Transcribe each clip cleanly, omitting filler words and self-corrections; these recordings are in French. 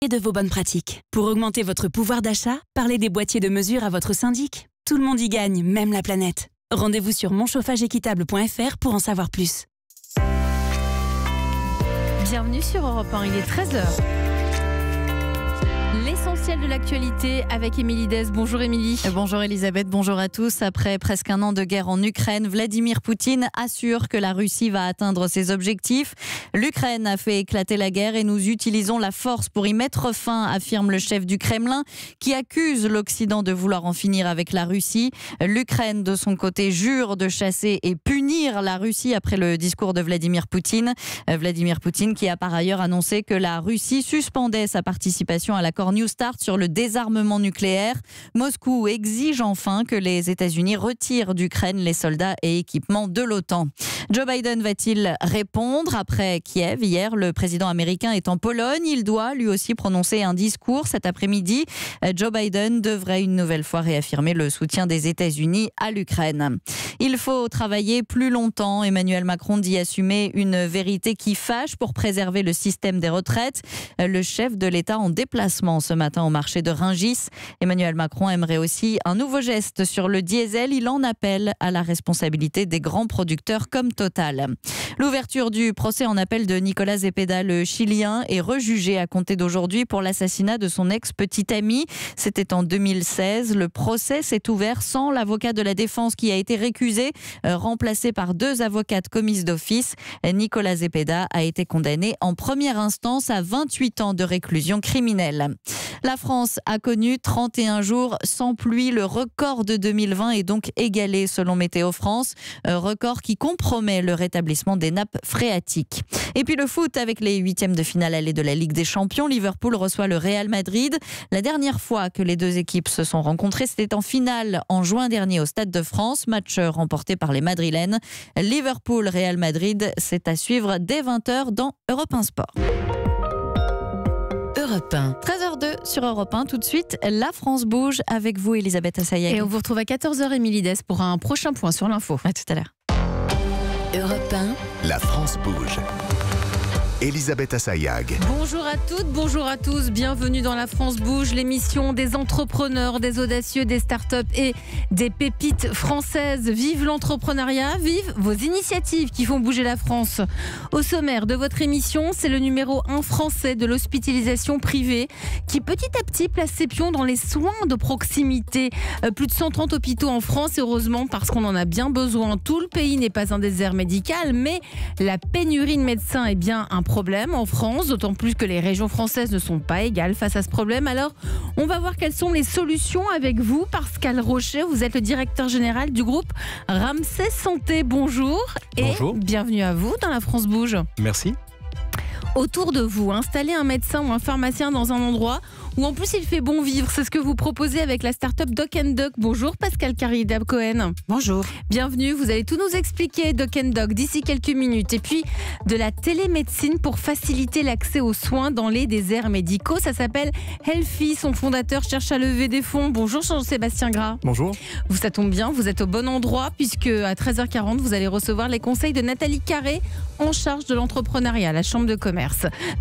et de vos bonnes pratiques. Pour augmenter votre pouvoir d'achat, parlez des boîtiers de mesure à votre syndic. Tout le monde y gagne, même la planète. Rendez-vous sur monchauffageéquitable.fr pour en savoir plus. Bienvenue sur Europe 1, il est 13h. L'essentiel de l'actualité avec Émilie Dez. Bonjour Émilie. Bonjour Elisabeth, bonjour à tous. Après presque un an de guerre en Ukraine, Vladimir Poutine assure que la Russie va atteindre ses objectifs. L'Ukraine a fait éclater la guerre et nous utilisons la force pour y mettre fin, affirme le chef du Kremlin, qui accuse l'Occident de vouloir en finir avec la Russie. L'Ukraine, de son côté, jure de chasser et punir la Russie après le discours de Vladimir Poutine. Vladimir Poutine qui a par ailleurs annoncé que la Russie suspendait sa participation à l'accord New Start sur le désarmement nucléaire. Moscou exige enfin que les États-Unis retirent d'Ukraine les soldats et équipements de l'OTAN. Joe Biden va-t-il répondre après Kiev? Hier, le président américain est en Pologne. Il doit lui aussi prononcer un discours cet après-midi. Joe Biden devrait une nouvelle fois réaffirmer le soutien des États-Unis à l'Ukraine. Il faut travailler plus longtemps. Emmanuel Macron dit assumer une vérité qui fâche pour préserver le système des retraites. Le chef de l'État en déplacement ce matin au marché de Rungis. Emmanuel Macron aimerait aussi un nouveau geste sur le diesel. Il en appelle à la responsabilité des grands producteurs comme Total. L'ouverture du procès en appel de Nicolas Zepeda, le Chilien, est rejugé à compter d'aujourd'hui pour l'assassinat de son ex-petite amie. C'était en 2016. Le procès s'est ouvert sans l'avocat de la défense qui a été récusé, remplacé par 2 avocates commises d'office. Nicolas Zepeda a été condamné en première instance à 28 ans de réclusion criminelle. La France a connu 31 jours sans pluie. Le record de 2020 est donc égalé selon Météo France. Record qui compromet le rétablissement des nappes phréatiques. Et puis le foot avec les 8e de finale allée de la Ligue des Champions. Liverpool reçoit le Real Madrid. La dernière fois que les deux équipes se sont rencontrées, c'était en finale en juin dernier au Stade de France. Match remporté par les Madrilènes. Liverpool-Real Madrid, c'est à suivre dès 20h dans Europe 1 Sport. Europe 1. 13h02 sur Europe 1. Tout de suite, la France bouge avec vous, Elisabeth Assayag. Et on vous retrouve à 14h, Émilie Dez, pour un prochain point sur l'info. À tout à l'heure. Europe 1. La France bouge. Elisabeth Assayag. Bonjour à toutes, bonjour à tous, bienvenue dans La France bouge, l'émission des entrepreneurs, des audacieux, des startups et des pépites françaises. Vive l'entrepreneuriat, vive vos initiatives qui font bouger la France. Au sommaire de votre émission, c'est le numéro 1 français de l'hospitalisation privée qui petit à petit place ses pions dans les soins de proximité. Plus de 130 hôpitaux en France, heureusement, parce qu'on en a bien besoin. Tout le pays n'est pas un désert médical, mais la pénurie de médecins est bien un problème en France, d'autant plus que les régions françaises ne sont pas égales face à ce problème. Alors, on va voir quelles sont les solutions avec vous. Pascal Rocher, vous êtes le directeur général du groupe Ramsay Santé. Bonjour. Bonjour. Et bienvenue à vous dans La France bouge. Merci. Autour de vous, installer un médecin ou un pharmacien dans un endroit où en plus il fait bon vivre, c'est ce que vous proposez avec la start-up Doc & Doc. Bonjour Pascal Caridab-Cohen. Bonjour. Bienvenue, vous allez tout nous expliquer Doc & Doc d'ici quelques minutes. Et puis de la télémédecine pour faciliter l'accès aux soins dans les déserts médicaux. Ça s'appelle Healthy, son fondateur cherche à lever des fonds. Bonjour Jean-Sébastien Gras. Bonjour. Ça tombe bien, vous êtes au bon endroit puisque à 13h40 vous allez recevoir les conseils de Nathalie Carré en charge de l'entrepreneuriat à la Chambre de commerce.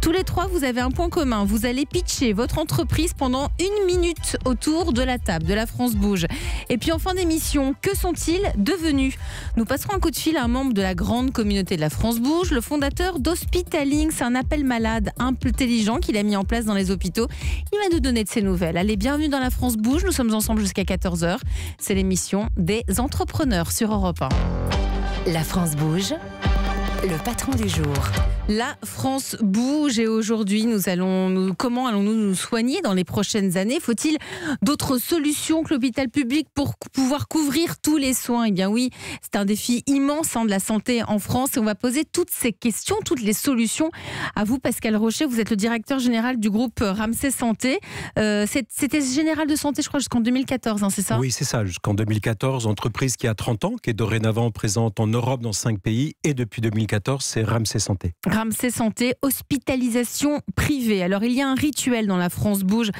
Tous les trois vous avez un point commun, vous allez pitcher votre entreprise pendant 1 minute autour de la table de La France bouge. Et puis en fin d'émission, que sont-ils devenus? Nous passerons un coup de fil à un membre de la grande communauté de La France bouge, le fondateur d'Hospitaling. C'est un appel malade intelligent qu'il a mis en place dans les hôpitaux. Il va nous donner de ses nouvelles. Allez, bienvenue dans La France bouge, nous sommes ensemble jusqu'à 14h. C'est l'émission des entrepreneurs sur Europe 1. La France bouge. Le patron du jour. La France bouge et aujourd'hui, comment allons-nous nous soigner dans les prochaines années? Faut-il d'autres solutions que l'hôpital public pour pouvoir couvrir tous les soins? Eh bien oui, c'est un défi immense de la santé en France et on va poser toutes ces questions, toutes les solutions à vous, Pascal Rocher. Vous êtes le directeur général du groupe Ramsay Santé. C'était Général de Santé, je crois, jusqu'en 2014, c'est ça? Oui, c'est ça, jusqu'en 2014. Entreprise qui a 30 ans, qui est dorénavant présente en Europe dans 5 pays et depuis 2014, c'est Ramsay Santé. Ramsay Santé, hospitalisation privée. Alors, il y a un rituel dans La France bouge,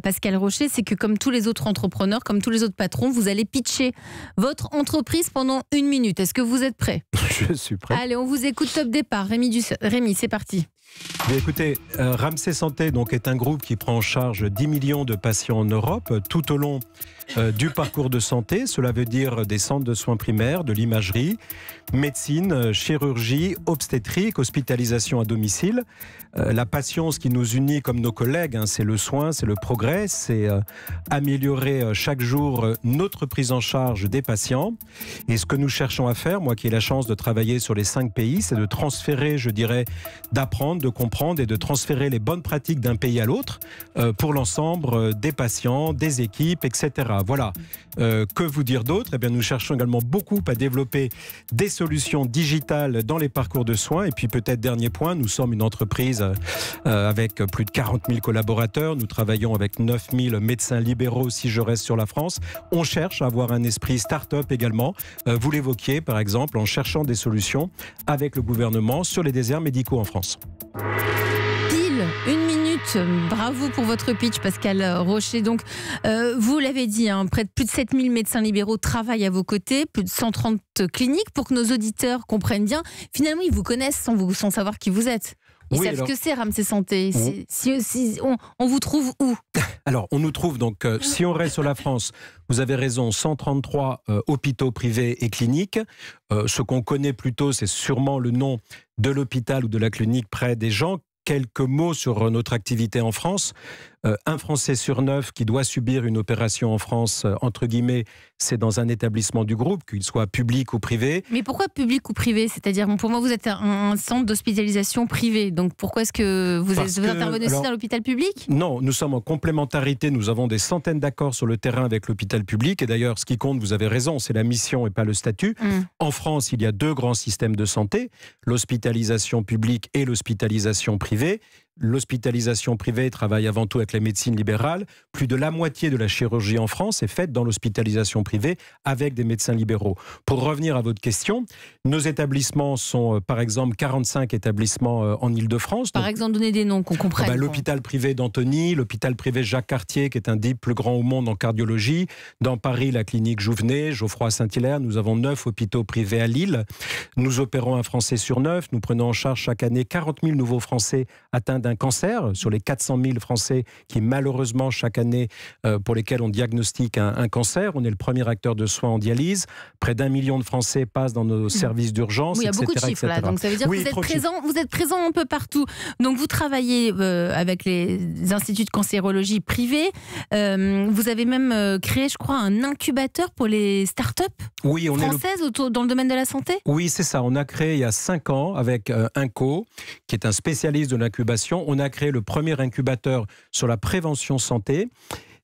Pascal Rocher, c'est que comme tous les autres entrepreneurs, comme tous les autres patrons, vous allez pitcher votre entreprise pendant 1 minute. Est-ce que vous êtes prêt? Je suis prêt. Allez, on vous écoute, top départ. Rémi, c'est parti. Mais écoutez, Ramsay Santé donc, est un groupe qui prend en charge 10 millions de patients en Europe tout au long du parcours de santé. Cela veut dire des centres de soins primaires, de l'imagerie, médecine, chirurgie, obstétrique, hospitalisation à domicile. La passion, ce qui nous unit comme nos collègues, c'est le soin, c'est le progrès, c'est améliorer chaque jour notre prise en charge des patients. Et ce que nous cherchons à faire, moi qui ai la chance de travailler sur les 5 pays, c'est de transférer, je dirais, d'apprendre, de comprendre et de transférer les bonnes pratiques d'un pays à l'autre pour l'ensemble des patients, des équipes, etc. Voilà. Que vous dire d'autre ? Eh bien, nous cherchons également beaucoup à développer des solutions digitales dans les parcours de soins. Et puis peut-être dernier point, nous sommes une entreprise avec plus de 40 000 collaborateurs. Nous travaillons avec 9 000 médecins libéraux si je reste sur la France. On cherche à avoir un esprit start-up également. Vous l'évoquiez par exemple en cherchant des solutions avec le gouvernement sur les déserts médicaux en France. Pile, 1 minute. Bravo pour votre pitch, Pascal Rocher. Donc, vous l'avez dit, près de plus de 7000 médecins libéraux travaillent à vos côtés, plus de 130 cliniques. Pour que nos auditeurs comprennent bien, finalement, ils vous connaissent sans savoir qui vous êtes. Ils savent ce que c'est Ramsay Santé. On vous trouve où ? Alors, on nous trouve donc, si on reste sur la France, vous avez raison, 133 hôpitaux privés et cliniques. Ce qu'on connaît plutôt, c'est sûrement le nom de l'hôpital ou de la clinique près des gens. Quelques mots sur notre activité en France. Un Français sur 9 qui doit subir une opération en France, entre guillemets, c'est dans un établissement du groupe, qu'il soit public ou privé. Mais pourquoi public ou privé ? C'est-à-dire, pour moi, vous êtes un centre d'hospitalisation privé. Donc pourquoi est-ce que vous intervenez aussi dans l'hôpital public ? Non, nous sommes en complémentarité. Nous avons des centaines d'accords sur le terrain avec l'hôpital public. Et d'ailleurs, ce qui compte, vous avez raison, c'est la mission et pas le statut. En France, il y a 2 grands systèmes de santé, l'hospitalisation publique et l'hospitalisation privée. L'hospitalisation privée travaille avant tout avec les médecines libérales. Plus de la moitié de la chirurgie en France est faite dans l'hospitalisation privée avec des médecins libéraux. Pour revenir à votre question, nos établissements sont par exemple 45 établissements en Ile-de-France. Par exemple, donnez des noms qu'on comprenne. L'hôpital privé d'Antony, l'hôpital privé Jacques Cartier qui est un des plus grands au monde en cardiologie. Dans Paris, la clinique Jouvenet, Geoffroy-Saint-Hilaire. Nous avons 9 hôpitaux privés à Lille. Nous opérons un Français sur 9. Nous prenons en charge chaque année 40 000 nouveaux Français atteints d'un cancer, sur les 400 000 Français qui malheureusement chaque année pour lesquels on diagnostique un cancer. On est le premier acteur de soins en dialyse. Près d'1 million de Français passent dans nos services d'urgence, il y a beaucoup de chiffres là, donc ça veut dire que vous êtes présent un peu partout. Donc vous travaillez avec les instituts de cancérologie privés. Vous avez même créé, je crois, un incubateur pour les start-up françaises dans le domaine de la santé. Oui, c'est ça. On a créé il y a 5 ans avec Inco, qui est un spécialiste de l'incubation. On a créé le premier incubateur sur la prévention santé.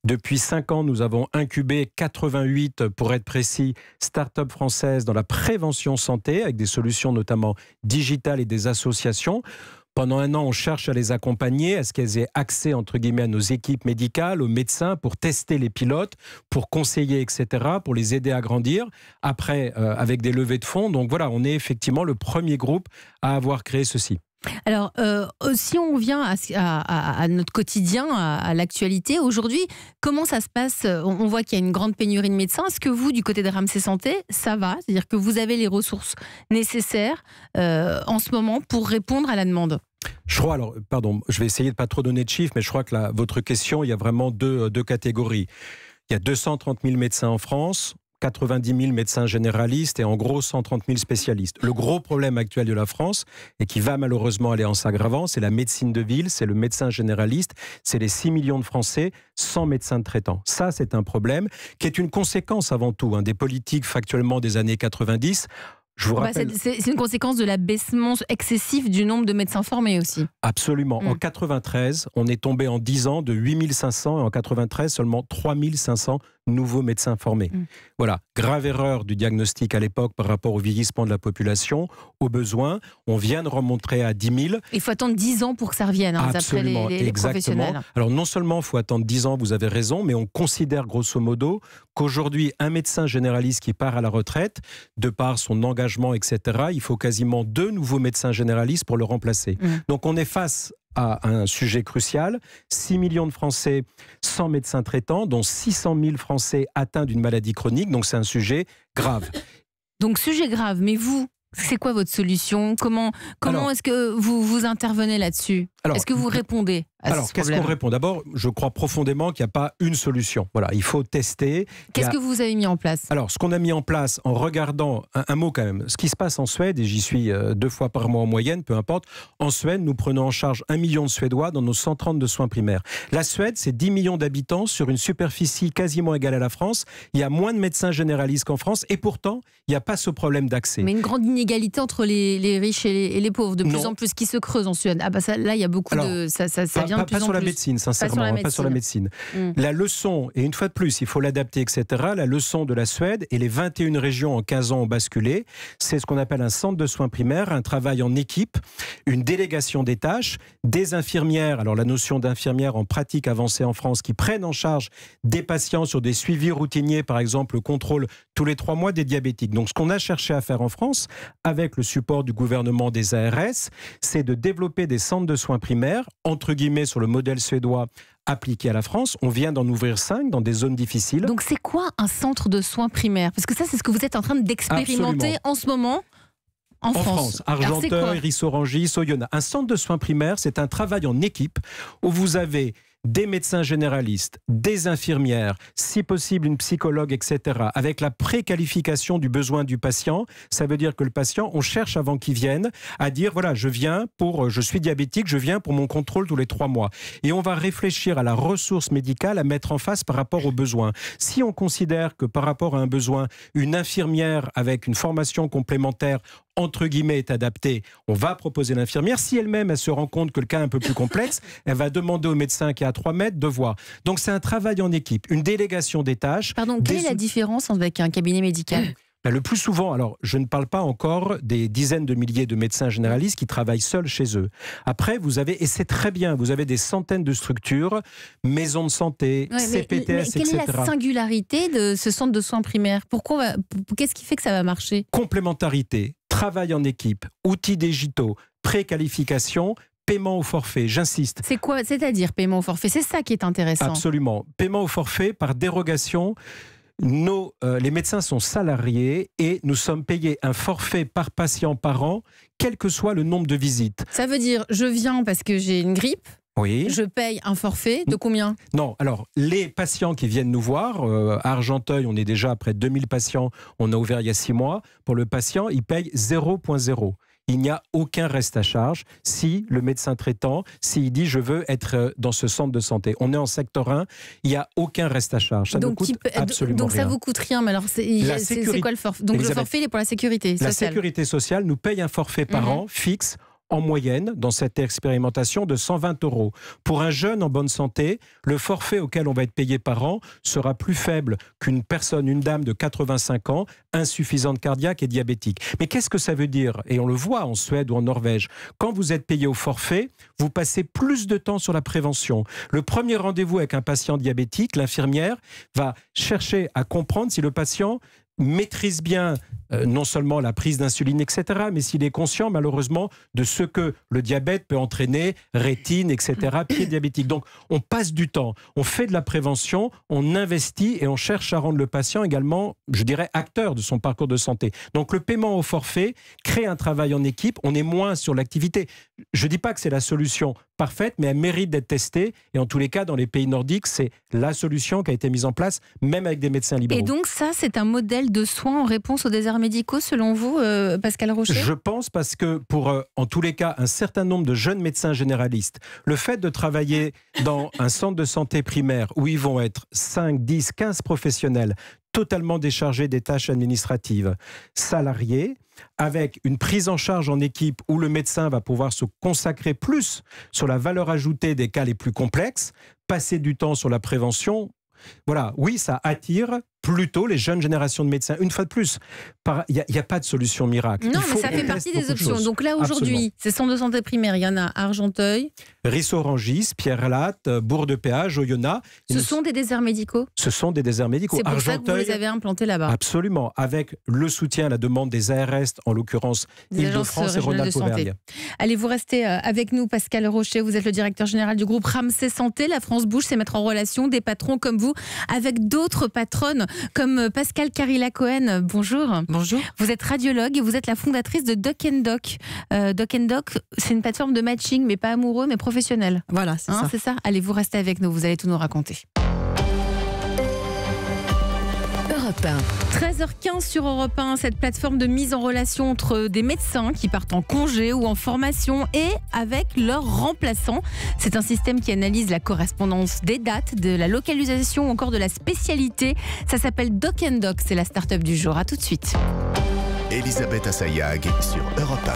Depuis 5 ans, nous avons incubé 88, pour être précis, start-up françaises dans la prévention santé, avec des solutions notamment digitales et des associations. Pendant 1 an, on cherche à les accompagner, à ce qu'elles aient accès, entre guillemets, à nos équipes médicales, aux médecins, pour tester les pilotes, pour conseiller, etc., pour les aider à grandir. Après, avec des levées de fonds. Donc voilà, on est effectivement le premier groupe à avoir créé ceci. Alors, si on vient à notre quotidien, à l'actualité, aujourd'hui, comment ça se passe ? On voit qu'il y a une grande pénurie de médecins. Est-ce que vous, du côté de Ramsay Santé, ça va ? C'est-à-dire que vous avez les ressources nécessaires en ce moment pour répondre à la demande ? Je crois, alors, pardon, je vais essayer de ne pas trop donner de chiffres, mais je crois que votre question, il y a vraiment deux catégories. Il y a 230 000 médecins en France, 90 000 médecins généralistes et en gros 130 000 spécialistes. Le gros problème actuel de la France, et qui va malheureusement aller en s'aggravant, c'est la médecine de ville, c'est le médecin généraliste, c'est les 6 millions de Français sans médecin traitant. Ça, c'est un problème qui est une conséquence avant tout des politiques factuellement des années 90. Je vous rappelle... C'est une conséquence de l'abaissement excessif du nombre de médecins formés aussi. Absolument. En 93, on est tombé en 10 ans de 8 500 et en 93 seulement 3 500 nouveaux médecins formés. Voilà, grave erreur du diagnostic à l'époque par rapport au vieillissement de la population, aux besoins. On vient de remonter à 10 000. Il faut attendre 10 ans pour que ça revienne, d'après les professionnels. Alors non seulement il faut attendre 10 ans, vous avez raison, mais on considère grosso modo qu'aujourd'hui, un médecin généraliste qui part à la retraite, de par son engagement, etc., il faut quasiment 2 nouveaux médecins généralistes pour le remplacer. Donc on est face à un sujet crucial. 6 millions de Français sans médecin traitant, dont 600 000 Français atteints d'une maladie chronique. Donc c'est un sujet grave. Donc sujet grave, mais vous, C'est quoi votre solution? Comment est-ce que vous intervenez là-dessus? Est-ce que vous répondez à ce problème? Qu'est-ce qu'on répond? D'abord, je crois profondément qu'il n'y a pas une solution. Voilà, il faut tester. Qu'est-ce que vous avez mis en place? Alors, ce qu'on a mis en place en regardant, un mot quand même, ce qui se passe en Suède, et j'y suis 2 fois par mois en moyenne, peu importe, en Suède, nous prenons en charge 1 million de Suédois dans nos centres de soins primaires. La Suède, c'est 10 millions d'habitants sur une superficie quasiment égale à la France. Il y a moins de médecins généralistes qu'en France, et pourtant, il n'y a pas ce problème d'accès. Mais une grande inégalité entre les riches et les pauvres, de plus en plus, qui se creuse en Suède. Ah bah ça, là, il y a beaucoup de... Ça vient de plus en plus. Pas sur la médecine, sincèrement, pas sur la médecine. La leçon, et une fois de plus, il faut l'adapter, etc., la leçon de la Suède, et les 21 régions en 15 ans ont basculé, c'est ce qu'on appelle un centre de soins primaires, un travail en équipe, une délégation des tâches, des infirmières, alors la notion d'infirmière en pratique avancée en France, qui prennent en charge des patients sur des suivis routiniers, par exemple le contrôle tous les 3 mois des diabétiques. Donc ce qu'on a cherché à faire en France, avec le support du gouvernement, des ARS, c'est de développer des centres de soins primaires, entre guillemets sur le modèle suédois appliqué à la France. On vient d'en ouvrir 5 dans des zones difficiles. Donc c'est quoi un centre de soins primaires? Parce que ça, c'est ce que vous êtes en train d'expérimenter en ce moment en France. Argenteuil, Rissorangis, Oyonnax. Un centre de soins primaires, c'est un travail en équipe où vous avez des médecins généralistes, des infirmières, si possible une psychologue, etc., avec la préqualification du besoin du patient. Ça veut dire que le patient, on cherche avant qu'il vienne à dire, voilà, je suis diabétique, je viens pour mon contrôle tous les 3 mois. Et on va réfléchir à la ressource médicale à mettre en face par rapport aux besoins. Si on considère que par rapport à un besoin, une infirmière avec une formation complémentaire entre guillemets, est adaptée, on va proposer l'infirmière. Si elle-même, elle se rend compte que le cas est un peu plus complexe, elle va demander au médecin qui est à 3 mètres de voir. Donc c'est un travail en équipe, une délégation des tâches. Pardon, quelle est la différence avec un cabinet médical ? Le plus souvent, alors je ne parle pas encore des dizaines de milliers de médecins généralistes qui travaillent seuls chez eux. Après, vous avez, et c'est très bien, vous avez des centaines de structures, maisons de santé, CPTS, etc. Quelle est la singularité de ce centre de soins primaires ? Qu'est-ce qui fait que ça va marcher ? Complémentarité, travail en équipe, outils digitaux, préqualification, paiement au forfait, j'insiste. C'est quoi ? C'est-à-dire paiement au forfait ? C'est ça qui est intéressant. Absolument. Paiement au forfait par dérogation. Les médecins sont salariés et nous sommes payés un forfait par patient par an, quel que soit le nombre de visites. Ça veut dire, je viens parce que j'ai une grippe. Oui. Je paye un forfait de combien ? Non, alors les patients qui viennent nous voir, à Argenteuil, on est déjà à près de 2000 patients, on a ouvert il y a 6 mois. Pour le patient, il paye 0,0. Il n'y a aucun reste à charge si le médecin traitant, s'il dit je veux être dans ce centre de santé. On est en secteur 1, il n'y a aucun reste à charge. Ça ne coûte absolument donc rien. Ça vous coûte rien, mais alors c'est quoi le forfait ? Donc le forfait il est pour la sécurité sociale. La sécurité sociale nous paye un forfait par an fixe, en moyenne, dans cette expérimentation, de 120 €. Pour un jeune en bonne santé, le forfait auquel on va être payé par an sera plus faible qu'une personne, une dame de 85 ans, insuffisante cardiaque et diabétique. Mais qu'est-ce que ça veut dire ? Et on le voit en Suède ou en Norvège. Quand vous êtes payé au forfait, vous passez plus de temps sur la prévention. Le premier rendez-vous avec un patient diabétique, l'infirmière va chercher à comprendre si le patient maîtrise bien non seulement la prise d'insuline, etc., mais s'il est conscient, malheureusement, de ce que le diabète peut entraîner, rétine, etc., pied diabétique. Donc, on passe du temps, on fait de la prévention, on investit et on cherche à rendre le patient également, je dirais, acteur de son parcours de santé. Donc, le paiement au forfait crée un travail en équipe, on est moins sur l'activité. Je ne dis pas que c'est la solution parfaite, mais elle mérite d'être testée. Et en tous les cas, dans les pays nordiques, c'est la solution qui a été mise en place, même avec des médecins libéraux. Et donc ça, c'est un modèle de soins en réponse aux déserts médicaux, selon vous, Pascal Rocher ? Je pense parce que pour, en tous les cas, un certain nombre de jeunes médecins généralistes, le fait de travailler dans un centre de santé primaire où ils vont être 5, 10, 15 professionnels totalement déchargés des tâches administratives, salariés, avec une prise en charge en équipe où le médecin va pouvoir se consacrer plus sur la valeur ajoutée des cas les plus complexes, passer du temps sur la prévention. Voilà, oui, ça attire plutôt les jeunes générations de médecins. Une fois de plus, il n'y a pas de solution miracle. Non, mais ça fait partie des options. Donc là, aujourd'hui, ces centres de santé primaire, il y en a à Argenteuil, Rissorangis, Pierre-Latte, Bourg-de-Péage, Oyonnax. Ce sont des déserts médicaux ? Ce sont des déserts médicaux. C'est pour ça que vous les avez implantés là-bas ? Absolument, avec le soutien à la demande des ARS, en l'occurrence Île-de-France et Rhône-Alpes-Auvergne. Allez, vous restez avec nous, Pascal Rocher. Vous êtes le directeur général du groupe Ramsay Santé. La France bouge, c'est mettre en relation des patrons comme vous avec d'autres patronnes comme Pascal Carilla-Cohen. Bonjour. Bonjour. Vous êtes radiologue et vous êtes la fondatrice de Doc & Doc. Doc & Doc, c'est une plateforme de matching, mais pas amoureux, mais professionnel. Voilà, c'est ça. C'est ça. Allez, vous restez avec nous, vous allez tout nous raconter. 13h15 sur Europe 1, cette plateforme de mise en relation entre des médecins qui partent en congé ou en formation et avec leurs remplaçants. C'est un système qui analyse la correspondance des dates, de la localisation ou encore de la spécialité. Ça s'appelle Doc & Doc, c'est la start-up du jour. À tout de suite. Elisabeth Assayag sur Europe 1.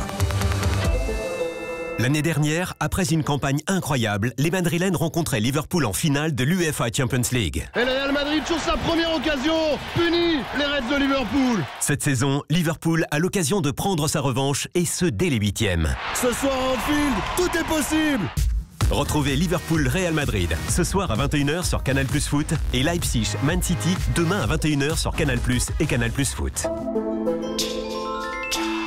L'année dernière, après une campagne incroyable, les Madrilènes rencontraient Liverpool en finale de l'UEFA Champions League. Et le Real Madrid, sur sa première occasion, punit les Reds de Liverpool. Cette saison, Liverpool a l'occasion de prendre sa revanche, et ce dès les 8e. Ce soir à Anfield, tout est possible. Retrouvez Liverpool-Real Madrid ce soir à 21h sur Canal Plus Foot et Leipzig-Man City demain à 21h sur Canal Plus et Canal Plus Foot.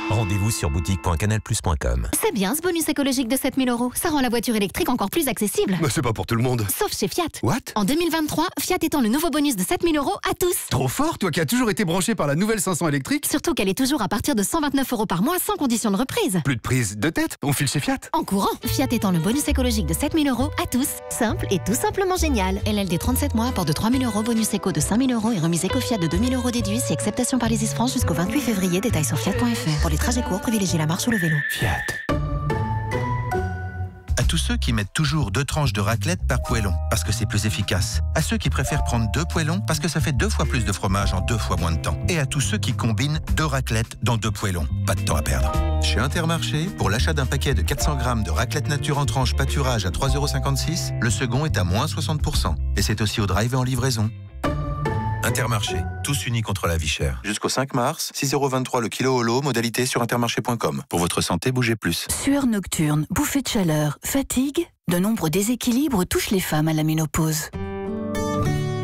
Rendez-vous sur boutique.canalplus.com. C'est bien ce bonus écologique de 7 000 €. Ça rend la voiture électrique encore plus accessible. Mais c'est pas pour tout le monde. Sauf chez Fiat. What? En 2023, Fiat étend le nouveau bonus de 7 000 € à tous. Trop fort, toi qui as toujours été branché par la nouvelle 500 électrique. Surtout qu'elle est toujours à partir de 129 € par mois sans condition de reprise. Plus de prise de tête, on file chez Fiat. En courant, Fiat étend le bonus écologique de 7 000 € à tous. Simple et tout simplement génial. LLD 37 mois, apport de 3 000 €, bonus éco de 5 000 € et remise éco-Fiat de 2 000 € déduits si acceptation par les France jusqu'au 28 février. Détails sur fiat.fr. Pour les trajets courts, privilégiez la marche ou le vélo. Fiat. À tous ceux qui mettent toujours 2 tranches de raclette par poêlon, parce que c'est plus efficace. À ceux qui préfèrent prendre 2 poêlons, parce que ça fait 2 fois plus de fromage en 2 fois moins de temps. Et à tous ceux qui combinent 2 raclettes dans 2 poêlons. Pas de temps à perdre. Chez Intermarché, pour l'achat d'un paquet de 400 grammes de raclette nature en tranche pâturage à 3,56 €, le second est à moins 60%. Et c'est aussi au drive et en livraison. Intermarché, tous unis contre la vie chère. Jusqu'au 5 mars, 6,23 € le kilo holo, modalité sur intermarché.com. Pour votre santé, bougez plus. Sueur nocturne, bouffée de chaleur, fatigue, de nombreux déséquilibres touchent les femmes à la ménopause.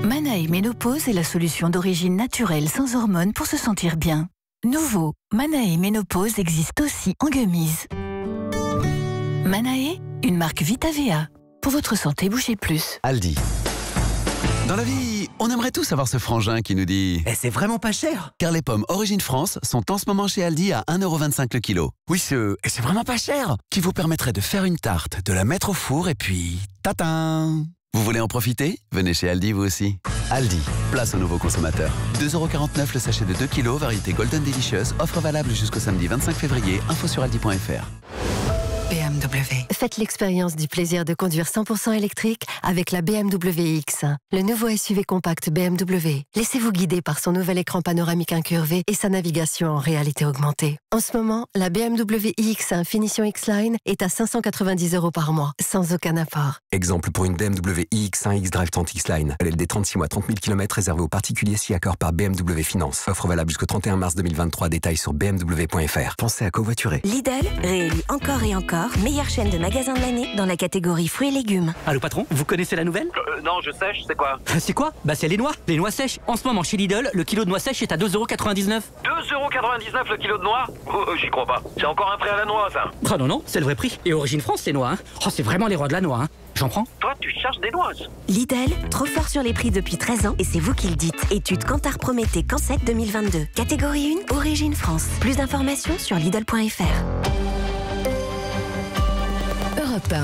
Manae Ménopause est la solution d'origine naturelle sans hormones pour se sentir bien. Nouveau, Manae Ménopause existe aussi en gummies. Manae, une marque Vitavea. Pour votre santé, bougez plus. Aldi. Dans la vie, on aimerait tous avoir ce frangin qui nous dit « c'est vraiment pas cher !» Car les pommes Origine France sont en ce moment chez Aldi à 1,25 € le kilo. Oui, c'est vraiment pas cher, qui vous permettrait de faire une tarte, de la mettre au four et puis... Tatin! Vous voulez en profiter? Venez chez Aldi vous aussi. Aldi, place aux nouveaux consommateurs. 2,49 € le sachet de 2 kg, variété Golden Delicious, offre valable jusqu'au samedi 25 février, info sur aldi.fr. BMW. Faites l'expérience du plaisir de conduire 100% électrique avec la BMW iX1, le nouveau SUV compact BMW. Laissez-vous guider par son nouvel écran panoramique incurvé et sa navigation en réalité augmentée. En ce moment, la BMW iX1 finition X-Line est à 590 € par mois, sans aucun apport. Exemple pour une BMW iX1 X-Drive 30 X-Line. LLD 36 mois, 30 000 km réservé aux particuliers si accord par BMW Finance. Offre valable jusqu'au 31 mars 2023. Détails sur bmw.fr. Pensez à covoiturer. Lidl, réélu encore et encore, meilleure chaîne de magasins de l'année dans la catégorie fruits et légumes. Allô patron, vous connaissez la nouvelle? Non, je sèche, c'est quoi? C'est quoi? Bah c'est les noix sèches. En ce moment chez Lidl, le kilo de noix sèches est à 2,99 €. 2,99 € le kilo de noix? J'y crois pas. C'est encore un prix à la noix, ça. Ah non, c'est le vrai prix. Et Origine France, les noix, hein. Oh, c'est vraiment les rois de la noix, hein. J'en prends? Toi, tu cherches des noix. Lidl, trop fort sur les prix depuis 13 ans et c'est vous qui le dites. Étude Kantar Prométhée Cansec 2022. Catégorie 1, Origine France. Plus d'informations sur Lidl.fr. Europe 1.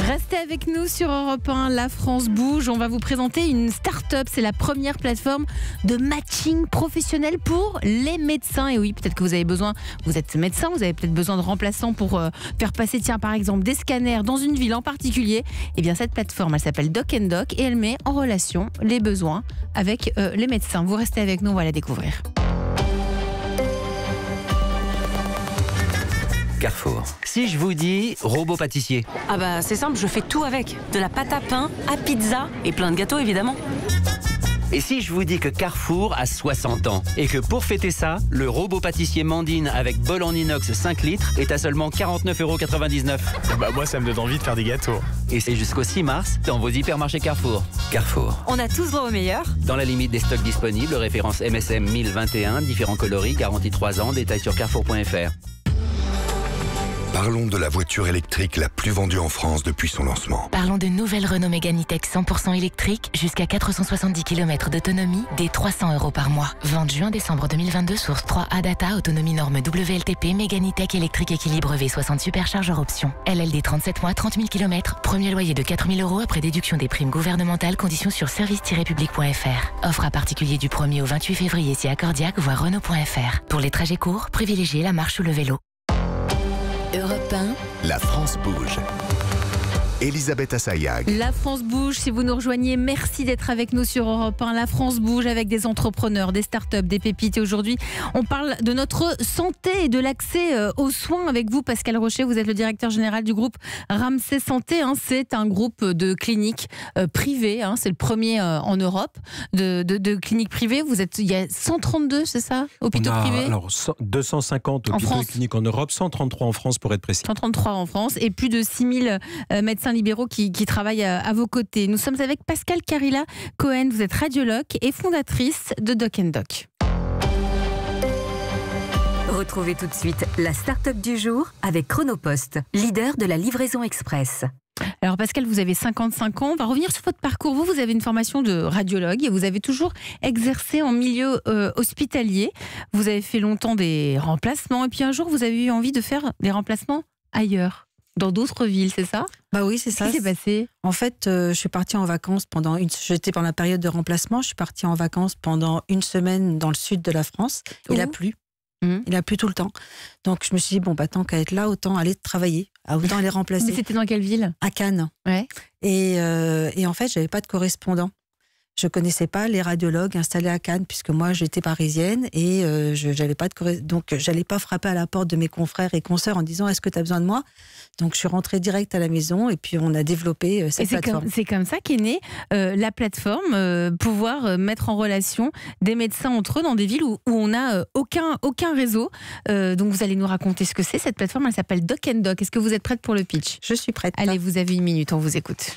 Restez avec nous sur Europe 1, la France bouge. On va vous présenter une start-up. C'est la première plateforme de matching professionnel pour les médecins. Et oui, peut-être que vous avez besoin, vous êtes médecin, vous avez peut-être besoin de remplaçants pour faire passer, par exemple, des scanners dans une ville en particulier. Eh bien, cette plateforme, elle s'appelle Doc & Doc et elle met en relation les besoins avec les médecins. Vous restez avec nous, on va la découvrir. Carrefour. Si je vous dis robot pâtissier. Ah bah c'est simple, je fais tout avec. De la pâte à pain à pizza et plein de gâteaux évidemment. Et si je vous dis que Carrefour a 60 ans et que pour fêter ça, le robot pâtissier Mandine avec bol en inox 5 litres est à seulement 49,99 €. Bah moi ça me donne envie de faire des gâteaux. Et c'est jusqu'au 6 mars dans vos hypermarchés Carrefour. Carrefour. On a tous droit au meilleur. Dans la limite des stocks disponibles, référence MSM 1021, différents coloris, garantie 3 ans, détails sur carrefour.fr. Parlons de la voiture électrique la plus vendue en France depuis son lancement. Parlons de nouvelle Renault Mégane E-Tech 100% électrique, jusqu'à 470 km d'autonomie, dès 300 € par mois. Vente juin-décembre 2022, source 3A Data, autonomie norme WLTP, Mégane E-Tech électrique équilibre V60 superchargeur option. LLD 37 mois, 30 000 km, premier loyer de 4 000 € après déduction des primes gouvernementales, conditions sur service-public.fr. Offre à particulier du 1er au 28 février si accordiaque, voire Renault.fr. Pour les trajets courts, privilégiez la marche ou le vélo. Europe 1, la France bouge. Elisabeth Assayag. La France bouge, si vous nous rejoignez, merci d'être avec nous sur Europe 1. La France bouge avec des entrepreneurs, des startups, des pépites. Et aujourd'hui, on parle de notre santé et de l'accès aux soins avec vous, Pascal Rocher. Vous êtes le directeur général du groupe Ramsay Santé. C'est un groupe de cliniques privées. C'est le premier en Europe de cliniques privées. Il y a 132, c'est ça, hôpitaux privés? Alors, 250 hôpitaux et cliniques en Europe, 133 en France pour être précis. 133 en France et plus de 6000 médecins libéraux qui travaillent à vos côtés. Nous sommes avec Pascal Carilla-Cohen. Vous êtes radiologue et fondatrice de Doc & Doc. Retrouvez tout de suite la start-up du jour avec Chronopost, leader de la livraison express. Alors Pascal, vous avez 55 ans. On va revenir sur votre parcours. Vous avez une formation de radiologue et vous avez toujours exercé en milieu hospitalier. Vous avez fait longtemps des remplacements et puis un jour, vous avez eu envie de faire des remplacements ailleurs. Dans d'autres villes, c'est ça? Bah oui, c'est ça. Qu'est-ce qui s'est passé? En fait, je suis partie en vacances j'étais pendant la période de remplacement. Je suis partie en vacances pendant une semaine dans le sud de la France. Il a plu. Il a plu tout le temps. Donc je me suis dit, tant qu'à être là, autant aller travailler, autant aller remplacer. Mais c'était dans quelle ville? À Cannes. Ouais. Et en fait, j'avais pas de correspondant. Je connaissais pas les radiologues installés à Cannes puisque moi j'étais parisienne et j'avais pas de donc j'allais pas frapper à la porte de mes confrères et consoeurs en disant est-ce que tu as besoin de moi? Donc je suis rentrée direct à la maison et puis on a développé cette plateforme. C'est comme ça qu'est née la plateforme, pouvoir mettre en relation des médecins entre eux dans des villes où on n'a aucun réseau. Donc vous allez nous raconter ce que c'est cette plateforme. Elle s'appelle Doc & Doc. Est-ce que vous êtes prête pour le pitch? Je suis prête. Allez, vous avez 1 minute, on vous écoute.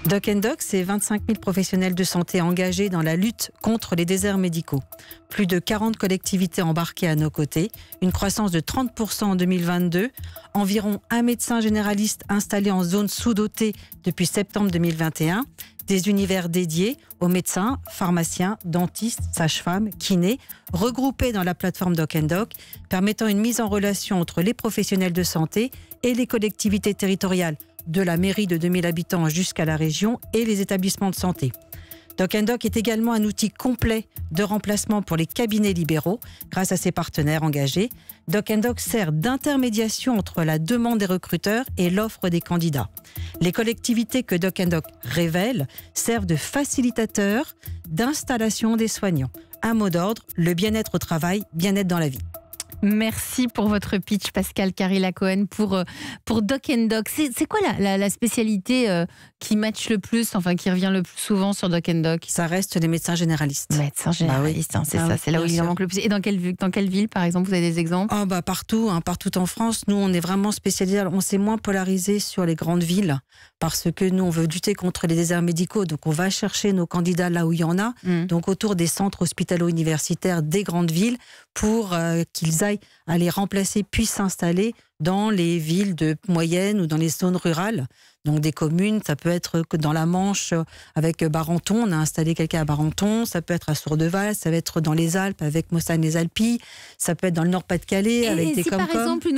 Doc & Doc, c'est 25 000 professionnels de santé engagés dans la lutte contre les déserts médicaux. Plus de 40 collectivités embarquées à nos côtés, une croissance de 30% en 2022, environ un médecin généraliste installé en zone sous-dotée depuis septembre 2021, des univers dédiés aux médecins, pharmaciens, dentistes, sages-femmes, kinés, regroupés dans la plateforme Doc & Doc, permettant une mise en relation entre les professionnels de santé et les collectivités territoriales, de la mairie de 2000 habitants jusqu'à la région et les établissements de santé. Doc & Doc est également un outil complet de remplacement pour les cabinets libéraux grâce à ses partenaires engagés. Doc & Doc sert d'intermédiation entre la demande des recruteurs et l'offre des candidats. Les collectivités que Doc & Doc révèle servent de facilitateurs d'installation des soignants. Un mot d'ordre, le bien-être au travail, bien-être dans la vie. Merci pour votre pitch, Pascal Carilla-Cohen, pour Doc & Doc. C'est quoi la spécialité qui match le plus, qui revient le plus souvent sur Doc & Doc? Ça reste les médecins généralistes. Médecins généralistes, c'est ça, c'est là où il en manque le plus. Et dans quelle ville, par exemple, vous avez des exemples? Partout, partout en France. Nous, on est vraiment spécialisés. On s'est moins polarisé sur les grandes villes parce que nous, on veut lutter contre les déserts médicaux. Donc, on va chercher nos candidats là où il y en a, donc autour des centres hospitalo-universitaires des grandes villes pour qu'ils aillent à les remplacer, puissent s'installer dans les villes de moyenne ou dans les zones rurales. Donc des communes, ça peut être dans la Manche avec Barenton, on a installé quelqu'un à Barenton, ça peut être à Sourdeval, ça va être dans les Alpes avec Mossane-les-Alpilles, ça peut être dans le Nord-Pas-de-Calais avec des Comcom. Et si par exemple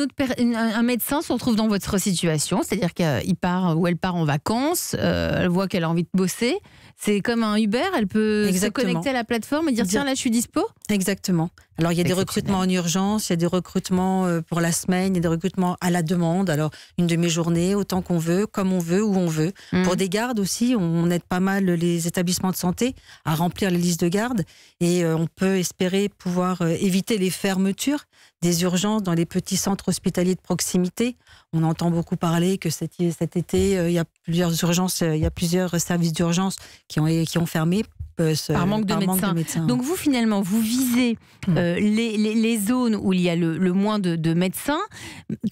un médecin se retrouve dans votre situation, c'est-à-dire qu'il part ou elle part en vacances, elle voit qu'elle a envie de bosser, c'est comme un Uber, elle peut se connecter à la plateforme et dire tiens là je suis dispo? Exactement. Alors il y a des recrutements en urgence, il y a des recrutements pour la semaine, il y a des recrutements à la demande, alors une demi-journée, autant qu'on veut, comme on veut, où on veut. Pour des gardes aussi, on aide pas mal les établissements de santé à remplir les listes de gardes et on peut espérer pouvoir éviter les fermetures des urgences dans les petits centres hospitaliers de proximité. On entend beaucoup parler que cet été, il y a plusieurs urgences, il y a plusieurs services d'urgence qui ont fermé. Par manque de médecins. Donc vous, finalement, vous visez les zones où il y a le moins de médecins.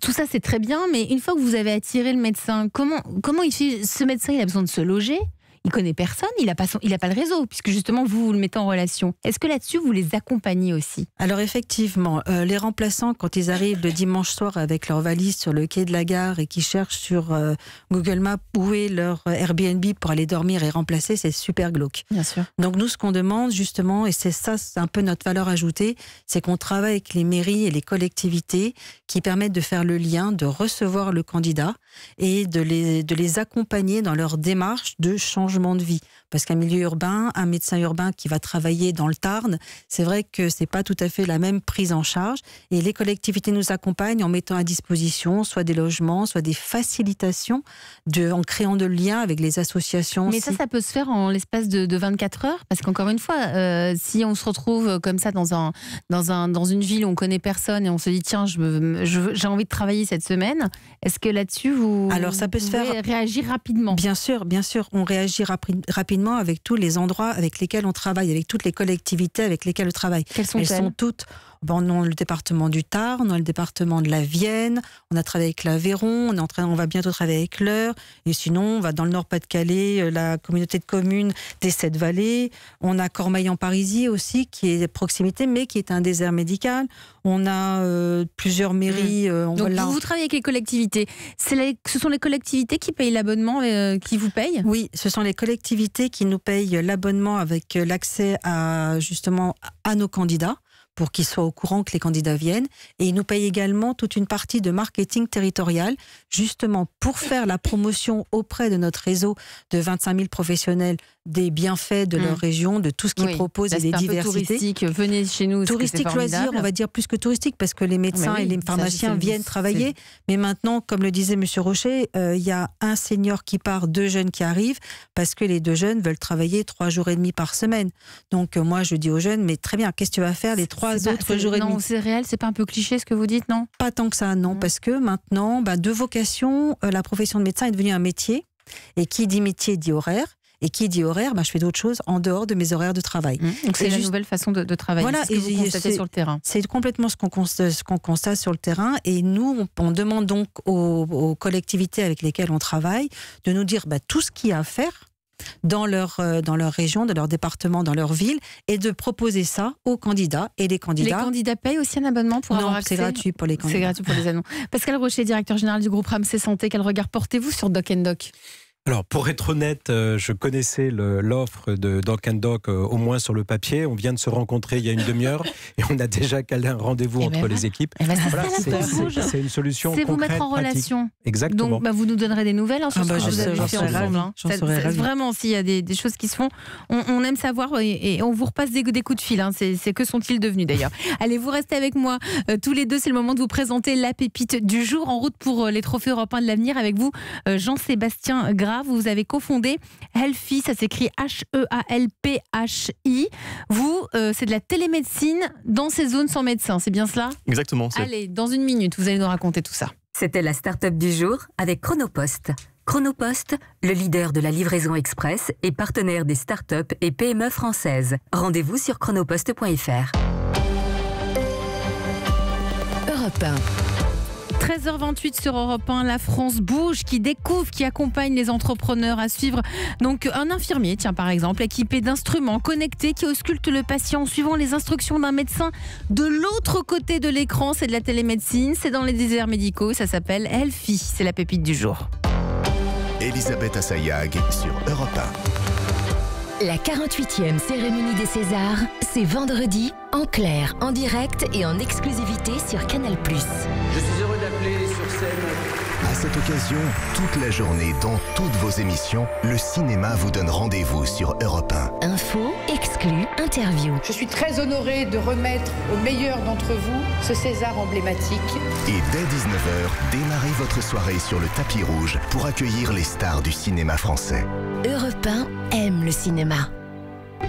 Tout ça, c'est très bien, mais une fois que vous avez attiré le médecin, comment il fait? Ce médecin, il a besoin de se loger, il connaît personne, il n'a pas le réseau, puisque justement vous le mettez en relation. Est-ce que là-dessus vous les accompagnez aussi? Alors effectivement, les remplaçants, quand ils arrivent le dimanche soir avec leur valise sur le quai de la gare et qui cherchent sur Google Maps où est leur Airbnb pour aller dormir et remplacer, c'est super glauque. Bien sûr. Donc nous, ce qu'on demande justement, et c'est un peu notre valeur ajoutée, c'est qu'on travaille avec les mairies et les collectivités qui permettent de faire le lien, de recevoir le candidat et de les accompagner dans leur démarche de changement de vie. Parce qu'un milieu urbain, un médecin urbain qui va travailler dans le Tarn, c'est vrai que c'est pas tout à fait la même prise en charge. Et les collectivités nous accompagnent en mettant à disposition soit des logements, soit des facilitations, en créant de liens avec les associations. Mais ça peut se faire en l'espace de 24 heures. Parce qu'encore une fois, si on se retrouve comme ça dans une ville où on connaît personne et on se dit tiens, j'ai envie de travailler cette semaine, est-ce que là-dessus vous pouvez réagir rapidement? Bien sûr, on réagit rapidement avec tous les endroits avec lesquels on travaille, avec toutes les collectivités avec lesquelles on travaille. Quelles sont-elles? Elles sont toutes dans le département du Tarn, dans le département de la Vienne, on a travaillé avec l'Aveyron, on va bientôt travailler avec l'Eure, et sinon on va dans le Nord-Pas-de-Calais, la communauté de communes des Sept-Vallées, on a Cormeilles-en-Parisis aussi, qui est proximité, mais qui est un désert médical, on a plusieurs mairies. Donc vous travaillez avec les collectivités, ce sont les collectivités qui payent l'abonnement, qui vous payent? Oui, ce sont les collectivités qui nous payent l'abonnement avec l'accès à nos candidats, pour qu'ils soient au courant que les candidats viennent. Et ils nous payent également toute une partie de marketing territorial, justement pour faire la promotion auprès de notre réseau de 25 000 professionnels des bienfaits de leur région, de tout ce qu'ils proposent et des diversités. Touristique, venez chez nous. Touristique, loisir, on va dire plus que touristique, parce que les médecins et les pharmaciens viennent travailler. Mais maintenant, comme le disait M. Rocher, il y a un senior qui part, 2 jeunes qui arrivent, parce que les 2 jeunes veulent travailler 3 jours et demi par semaine. Donc moi, je dis aux jeunes, mais très bien, qu'est-ce que tu vas faire les 3 autres jours et demi? Non, c'est réel, c'est pas un peu cliché ce que vous dites, non? Pas tant que ça, non, parce que maintenant, de vocation, la profession de médecin est devenue un métier. Et qui dit métier dit horaire. Et qui dit horaire, je fais d'autres choses en dehors de mes horaires de travail. Donc c'est la nouvelle façon de travailler, voilà, ce que vous constatez sur le terrain. C'est complètement ce qu'on constate sur le terrain. Et nous, on demande donc aux collectivités avec lesquelles on travaille de nous dire tout ce qu'il y a à faire dans leur région, dans leur département, dans leur ville, et de proposer ça aux candidats. Et les candidats payent aussi un abonnement pour avoir accès? Non, c'est gratuit pour les candidats. C'est gratuit pour les annonces. Pascal Rocher, directeur général du groupe Ramsay Santé, quel regard portez-vous sur Doc & Doc? Alors, pour être honnête, je connaissais l'offre de Doc & Doc au moins sur le papier. On vient de se rencontrer il y a une demi-heure et on a déjà calé un rendez-vous entre les équipes. C'est une solution concrète, vous mettre en relation. Exactement. Donc, vous nous donnerez des nouvelles sur ce que vous avez fait ensemble. Vraiment, s'il y a des choses qui se font, on aime savoir et on vous repasse des coups de fil. C'est que sont-ils devenus d'ailleurs. Allez, vous restez avec moi tous les deux. C'est le moment de vous présenter la pépite du jour. En route pour les trophées européens de l'avenir avec vous, Jean-Sébastien Gras. Vous avez cofondé Healphy, ça s'écrit H-E-A-L-P-H-I. Vous, c'est de la télémédecine dans ces zones sans médecin, c'est bien cela? Exactement. Allez, dans une minute, vous allez nous raconter tout ça. C'était la start-up du jour avec Chronopost. Chronopost, le leader de la livraison express et partenaire des start-up et PME françaises. Rendez-vous sur chronopost.fr. Europe 1. 13h28 sur Europe 1, la France bouge, qui découvre, qui accompagne les entrepreneurs à suivre. Donc un infirmier, par exemple, équipé d'instruments connectés qui ausculte le patient en suivant les instructions d'un médecin de l'autre côté de l'écran. C'est de la télémédecine, c'est dans les déserts médicaux, ça s'appelle Healphy. C'est la pépite du jour. Elisabeth Assayag sur Europe 1. La 48e cérémonie des Césars, c'est vendredi, en clair, en direct et en exclusivité sur Canal+. Je suis heureux d'appeler sur scène... À cette occasion, toute la journée, dans toutes vos émissions, le cinéma vous donne rendez-vous sur Europe 1. Infos, exclus, interviews. Je suis très honorée de remettre aux meilleurs d'entre vous ce César emblématique. Et dès 19h, démarrez votre soirée sur le tapis rouge pour accueillir les stars du cinéma français. Europe 1 aime le cinéma.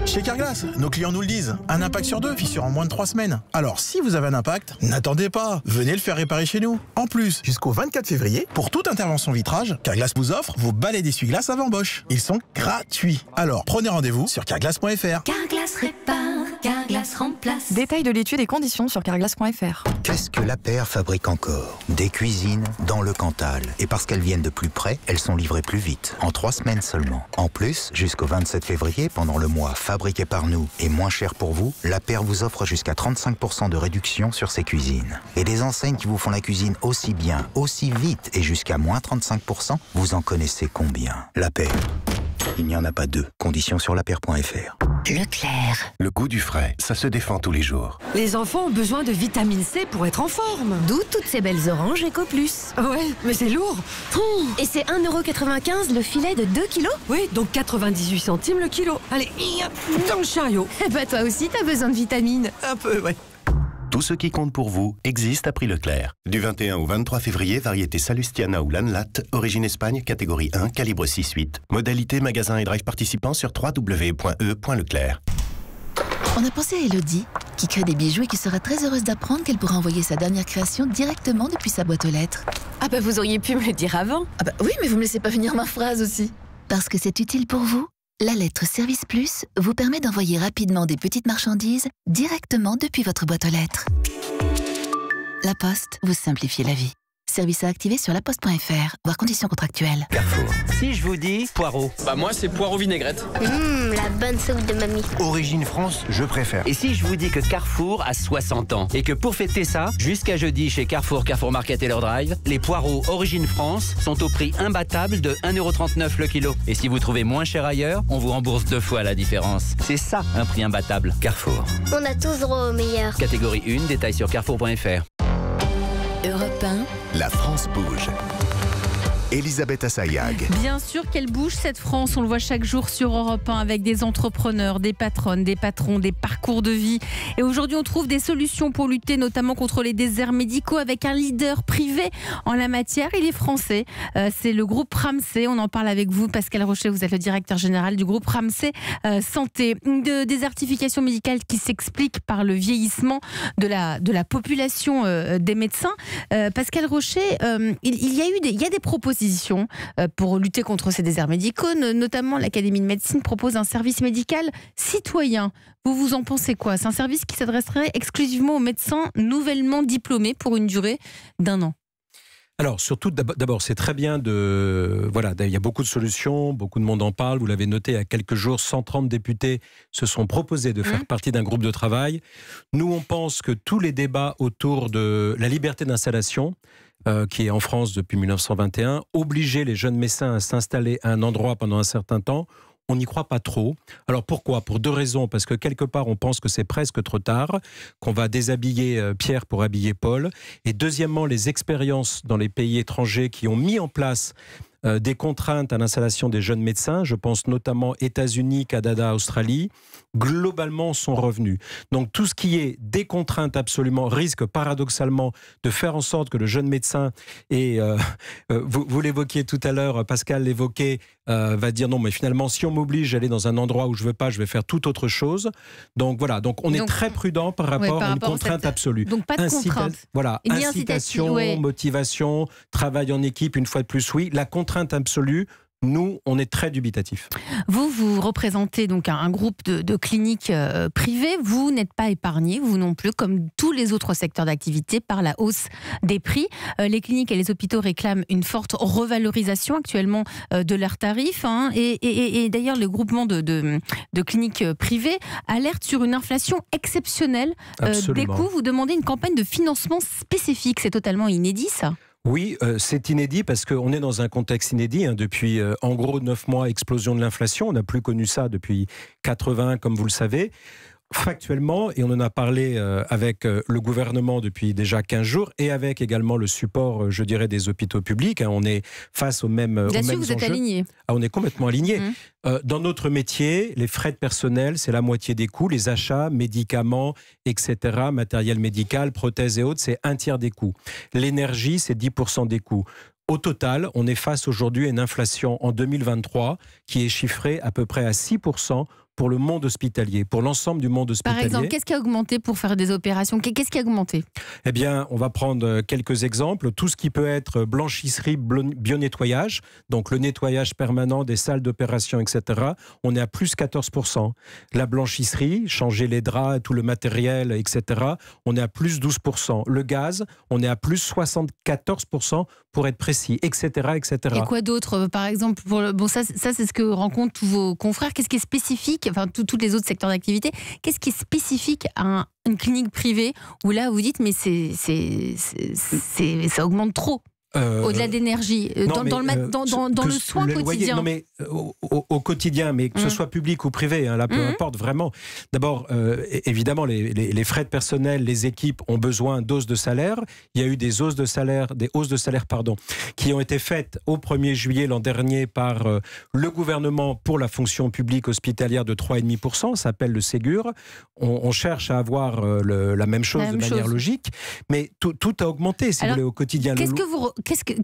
Chez Carglass, nos clients nous le disent, un impact sur 2, fissure en moins de 3 semaines. Alors si vous avez un impact, n'attendez pas, venez le faire réparer chez nous. En plus, jusqu'au 24 février, pour toute intervention vitrage, Carglass vous offre vos balais d'essuie-glace avant Bosch. Ils sont gratuits. Alors prenez rendez-vous sur carglass.fr. Carglass répare, Carglass Carglass remplace. Détail de l'étude et conditions sur carglass.fr. Qu'est-ce que l'APR fabrique encore? Des cuisines dans le Cantal. Et parce qu'elles viennent de plus près, elles sont livrées plus vite, en 3 semaines seulement. En plus, jusqu'au 27 février, pendant le mois Fabriqué par nous et moins cher pour vous, l'APR vous offre jusqu'à 35% de réduction sur ces cuisines. Et des enseignes qui vous font la cuisine aussi bien, aussi vite et jusqu'à moins 35%, vous en connaissez combien? L'APR. Il n'y en a pas deux. Conditions sur lapr.fr. Leclerc. Le goût du frais, ça se défend tous les jours. Les enfants ont besoin de vitamine C pour être en forme. D'où toutes ces belles oranges Eco Plus. Ouais, mais c'est lourd. Et c'est 1,95 € le filet de 2 kilos? Oui, donc 98 centimes le kilo. Allez, dans le chariot. Eh bah toi aussi t'as besoin de vitamines. Un peu, ouais. Tout ce qui compte pour vous existe à prix Leclerc. Du 21 au 23 février, variété Salustiana ou Lanlat, origine Espagne, catégorie 1, calibre 6-8. Modalité magasin et drive participants sur www.e.leclerc. On a pensé à Elodie, qui crée des bijoux et qui sera très heureuse d'apprendre qu'elle pourra envoyer sa dernière création directement depuis sa boîte aux lettres. Ah bah vous auriez pu me le dire avant. Ah bah oui, mais vous me laissez pas finir ma phrase aussi. Parce que c'est utile pour vous. La lettre Service Plus vous permet d'envoyer rapidement des petites marchandises directement depuis votre boîte aux lettres. La Poste vous simplifie la vie. Service à activer sur laposte.fr, voire conditions contractuelles. Carrefour. Si je vous dis poireau. Bah moi c'est poireau vinaigrette. La bonne soupe de mamie. Origine France, je préfère. Et si je vous dis que Carrefour a 60 ans et que pour fêter ça, jusqu'à jeudi chez Carrefour Market et leur drive, les poireaux Origine France sont au prix imbattable de 1,39 € le kilo. Et si vous trouvez moins cher ailleurs, on vous rembourse 2 fois la différence. C'est ça un prix imbattable. Carrefour. On a tous droit au meilleur. Catégorie 1, détail sur carrefour.fr. Europe 1. La France bouge. Elisabeth Assayag. Bien sûr qu'elle bouge cette France, on le voit chaque jour sur Europe 1 avec des entrepreneurs, des patronnes, des patrons, des parcours de vie. Et aujourd'hui on trouve des solutions pour lutter notamment contre les déserts médicaux avec un leader privé en la matière. Il est français, c'est le groupe Ramsay, on en parle avec vous. Pascal Rocher, vous êtes le directeur général du groupe Ramsay Santé. Une désertification médicale qui s'explique par le vieillissement de la population des médecins. Pascal Rocher, il y a des propositions pour lutter contre ces déserts médicaux, notamment l'Académie de médecine propose un service médical citoyen. Vous en pensez quoi? C'est un service qui s'adresserait exclusivement aux médecins nouvellement diplômés pour une durée d'1 an. Alors, surtout, d'abord, c'est très bien il y a beaucoup de solutions, beaucoup de monde en parle. Vous l'avez noté, il y a quelques jours, 130 députés se sont proposés de faire partie d'un groupe de travail. Nous, on pense que tous les débats autour de la liberté d'installation, qui est en France depuis 1921, obliger les jeunes médecins à s'installer à un endroit pendant un certain temps, on n'y croit pas trop. Alors pourquoi? Pour 2 raisons. Parce que quelque part, on pense que c'est presque trop tard, qu'on va déshabiller Pierre pour habiller Paul. Et deuxièmement, les expériences dans les pays étrangers qui ont mis en place des contraintes à l'installation des jeunes médecins, je pense notamment États-Unis, Canada, Australie, globalement sont revenus. Donc tout ce qui est des contraintes absolument risque paradoxalement de faire en sorte que le jeune médecin, et vous l'évoquiez tout à l'heure, Pascal l'évoquait, va dire non mais finalement si on m'oblige à aller dans un endroit où je ne veux pas, je vais faire tout autre chose. Donc voilà, on est très prudent par rapport à une contrainte absolue. Donc pas de contrainte. Voilà, incitation, motivation, travail en équipe, une fois de plus oui, la contrainte absolue, nous, on est très dubitatifs. Vous représentez donc un groupe de cliniques privées. Vous n'êtes pas épargné, vous non plus, comme tous les autres secteurs d'activité, par la hausse des prix. Les cliniques et les hôpitaux réclament une forte revalorisation actuellement de leurs tarifs. Et d'ailleurs, le groupement de cliniques privées alerte sur une inflation exceptionnelle des coûts. Vous demandez une campagne de financement spécifique. C'est totalement inédit, ça? Oui, c'est inédit parce qu'on est dans un contexte inédit. Depuis en gros 9 mois, explosion de l'inflation. On n'a plus connu ça depuis 80, comme vous le savez. Factuellement, et on en a parlé avec le gouvernement depuis déjà 15 jours, et avec également le support, je dirais, des hôpitaux publics. On est face aux mêmes enjeux. Là-dessus, vous êtes alignés. On est complètement alignés. Dans notre métier, les frais de personnel, c'est la moitié des coûts. Les achats, médicaments, etc., matériel médical, prothèses et autres, c'est 1/3 des coûts. L'énergie, c'est 10% des coûts. Au total, on est face aujourd'hui à une inflation en 2023 qui est chiffrée à peu près à 6% pour le monde hospitalier, pour l'ensemble du monde hospitalier. Par exemple, qu'est-ce qui a augmenté pour faire des opérations? Qu'est-ce qui a augmenté? Eh bien, on va prendre quelques exemples. Tout ce qui peut être blanchisserie, bio-nettoyage, donc le nettoyage permanent des salles d'opération, etc., on est à plus 14%. La blanchisserie, changer les draps, tout le matériel, etc., on est à plus 12%. Le gaz, on est à plus 74% pour être précis, etc., etc. Et quoi d'autre? Par exemple, ça c'est ce que rencontrent tous vos confrères. Qu'est-ce qui est spécifique, enfin tous les autres secteurs d'activité, qu'est-ce qui est spécifique à une clinique privée où là vous dites mais ça augmente trop? Au-delà d'énergie, dans le soin quotidien. Non mais au quotidien, mais que ce soit public ou privé, là peu importe vraiment. D'abord, évidemment, les frais de personnel, les équipes ont besoin d'hausses de salaire. Il y a eu des hausses de salaire, qui ont été faites au 1er juillet l'an dernier par le gouvernement pour la fonction publique hospitalière de 3,5%. Ça s'appelle le Ségur. On cherche à avoir la même chose de manière logique, mais tout a augmenté, si vous voulez, au quotidien.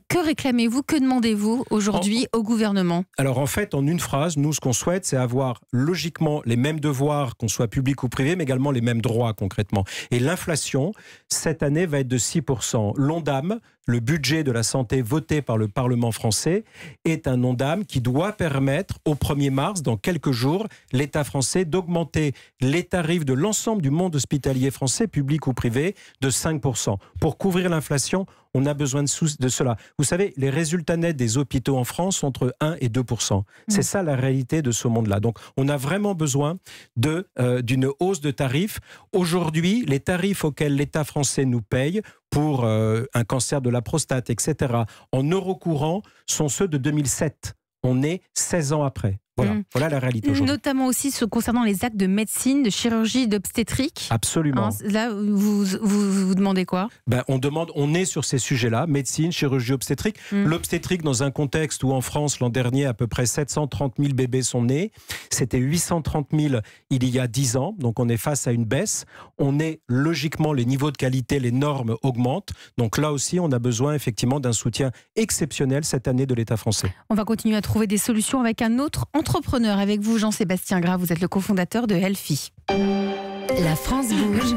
Que réclamez-vous, que demandez-vous aujourd'hui au gouvernement? Alors en fait, en une phrase, nous ce qu'on souhaite, c'est avoir logiquement les mêmes devoirs, qu'on soit public ou privé, mais également les mêmes droits concrètement. Et l'inflation, cette année, va être de 6%. L'ONDAM, le budget de la santé voté par le Parlement français, est un ONDAM qui doit permettre au 1er mars, dans quelques jours, l'État français d'augmenter les tarifs de l'ensemble du monde hospitalier français, public ou privé, de 5%. Pour couvrir l'inflation, on a besoin de cela. Vous savez, les résultats nets des hôpitaux en France sont entre 1 et 2%. C'est ça la réalité de ce monde-là. Donc, on a vraiment besoin d'une hausse de tarifs. Aujourd'hui, les tarifs auxquels l'État français nous paye pour un cancer de la prostate, etc., en euros courants, sont ceux de 2007. On est 16 ans après. Voilà la réalité aujourd'hui. Notamment aussi concernant les actes de médecine, de chirurgie, d'obstétrique. Absolument. Là, vous demandez quoi? On est sur ces sujets-là, médecine, chirurgie, obstétrique. L'obstétrique, dans un contexte où en France, l'an dernier, à peu près 730 000 bébés sont nés. C'était 830 000 il y a 10 ans. Donc on est face à une baisse. Logiquement, les niveaux de qualité, les normes augmentent. Donc là aussi, on a besoin effectivement d'un soutien exceptionnel cette année de l'État français. On va continuer à trouver des solutions avec un autre entrepreneur avec vous, Jean-Sébastien Gras. Vous êtes le cofondateur de Healthy. La France bouge.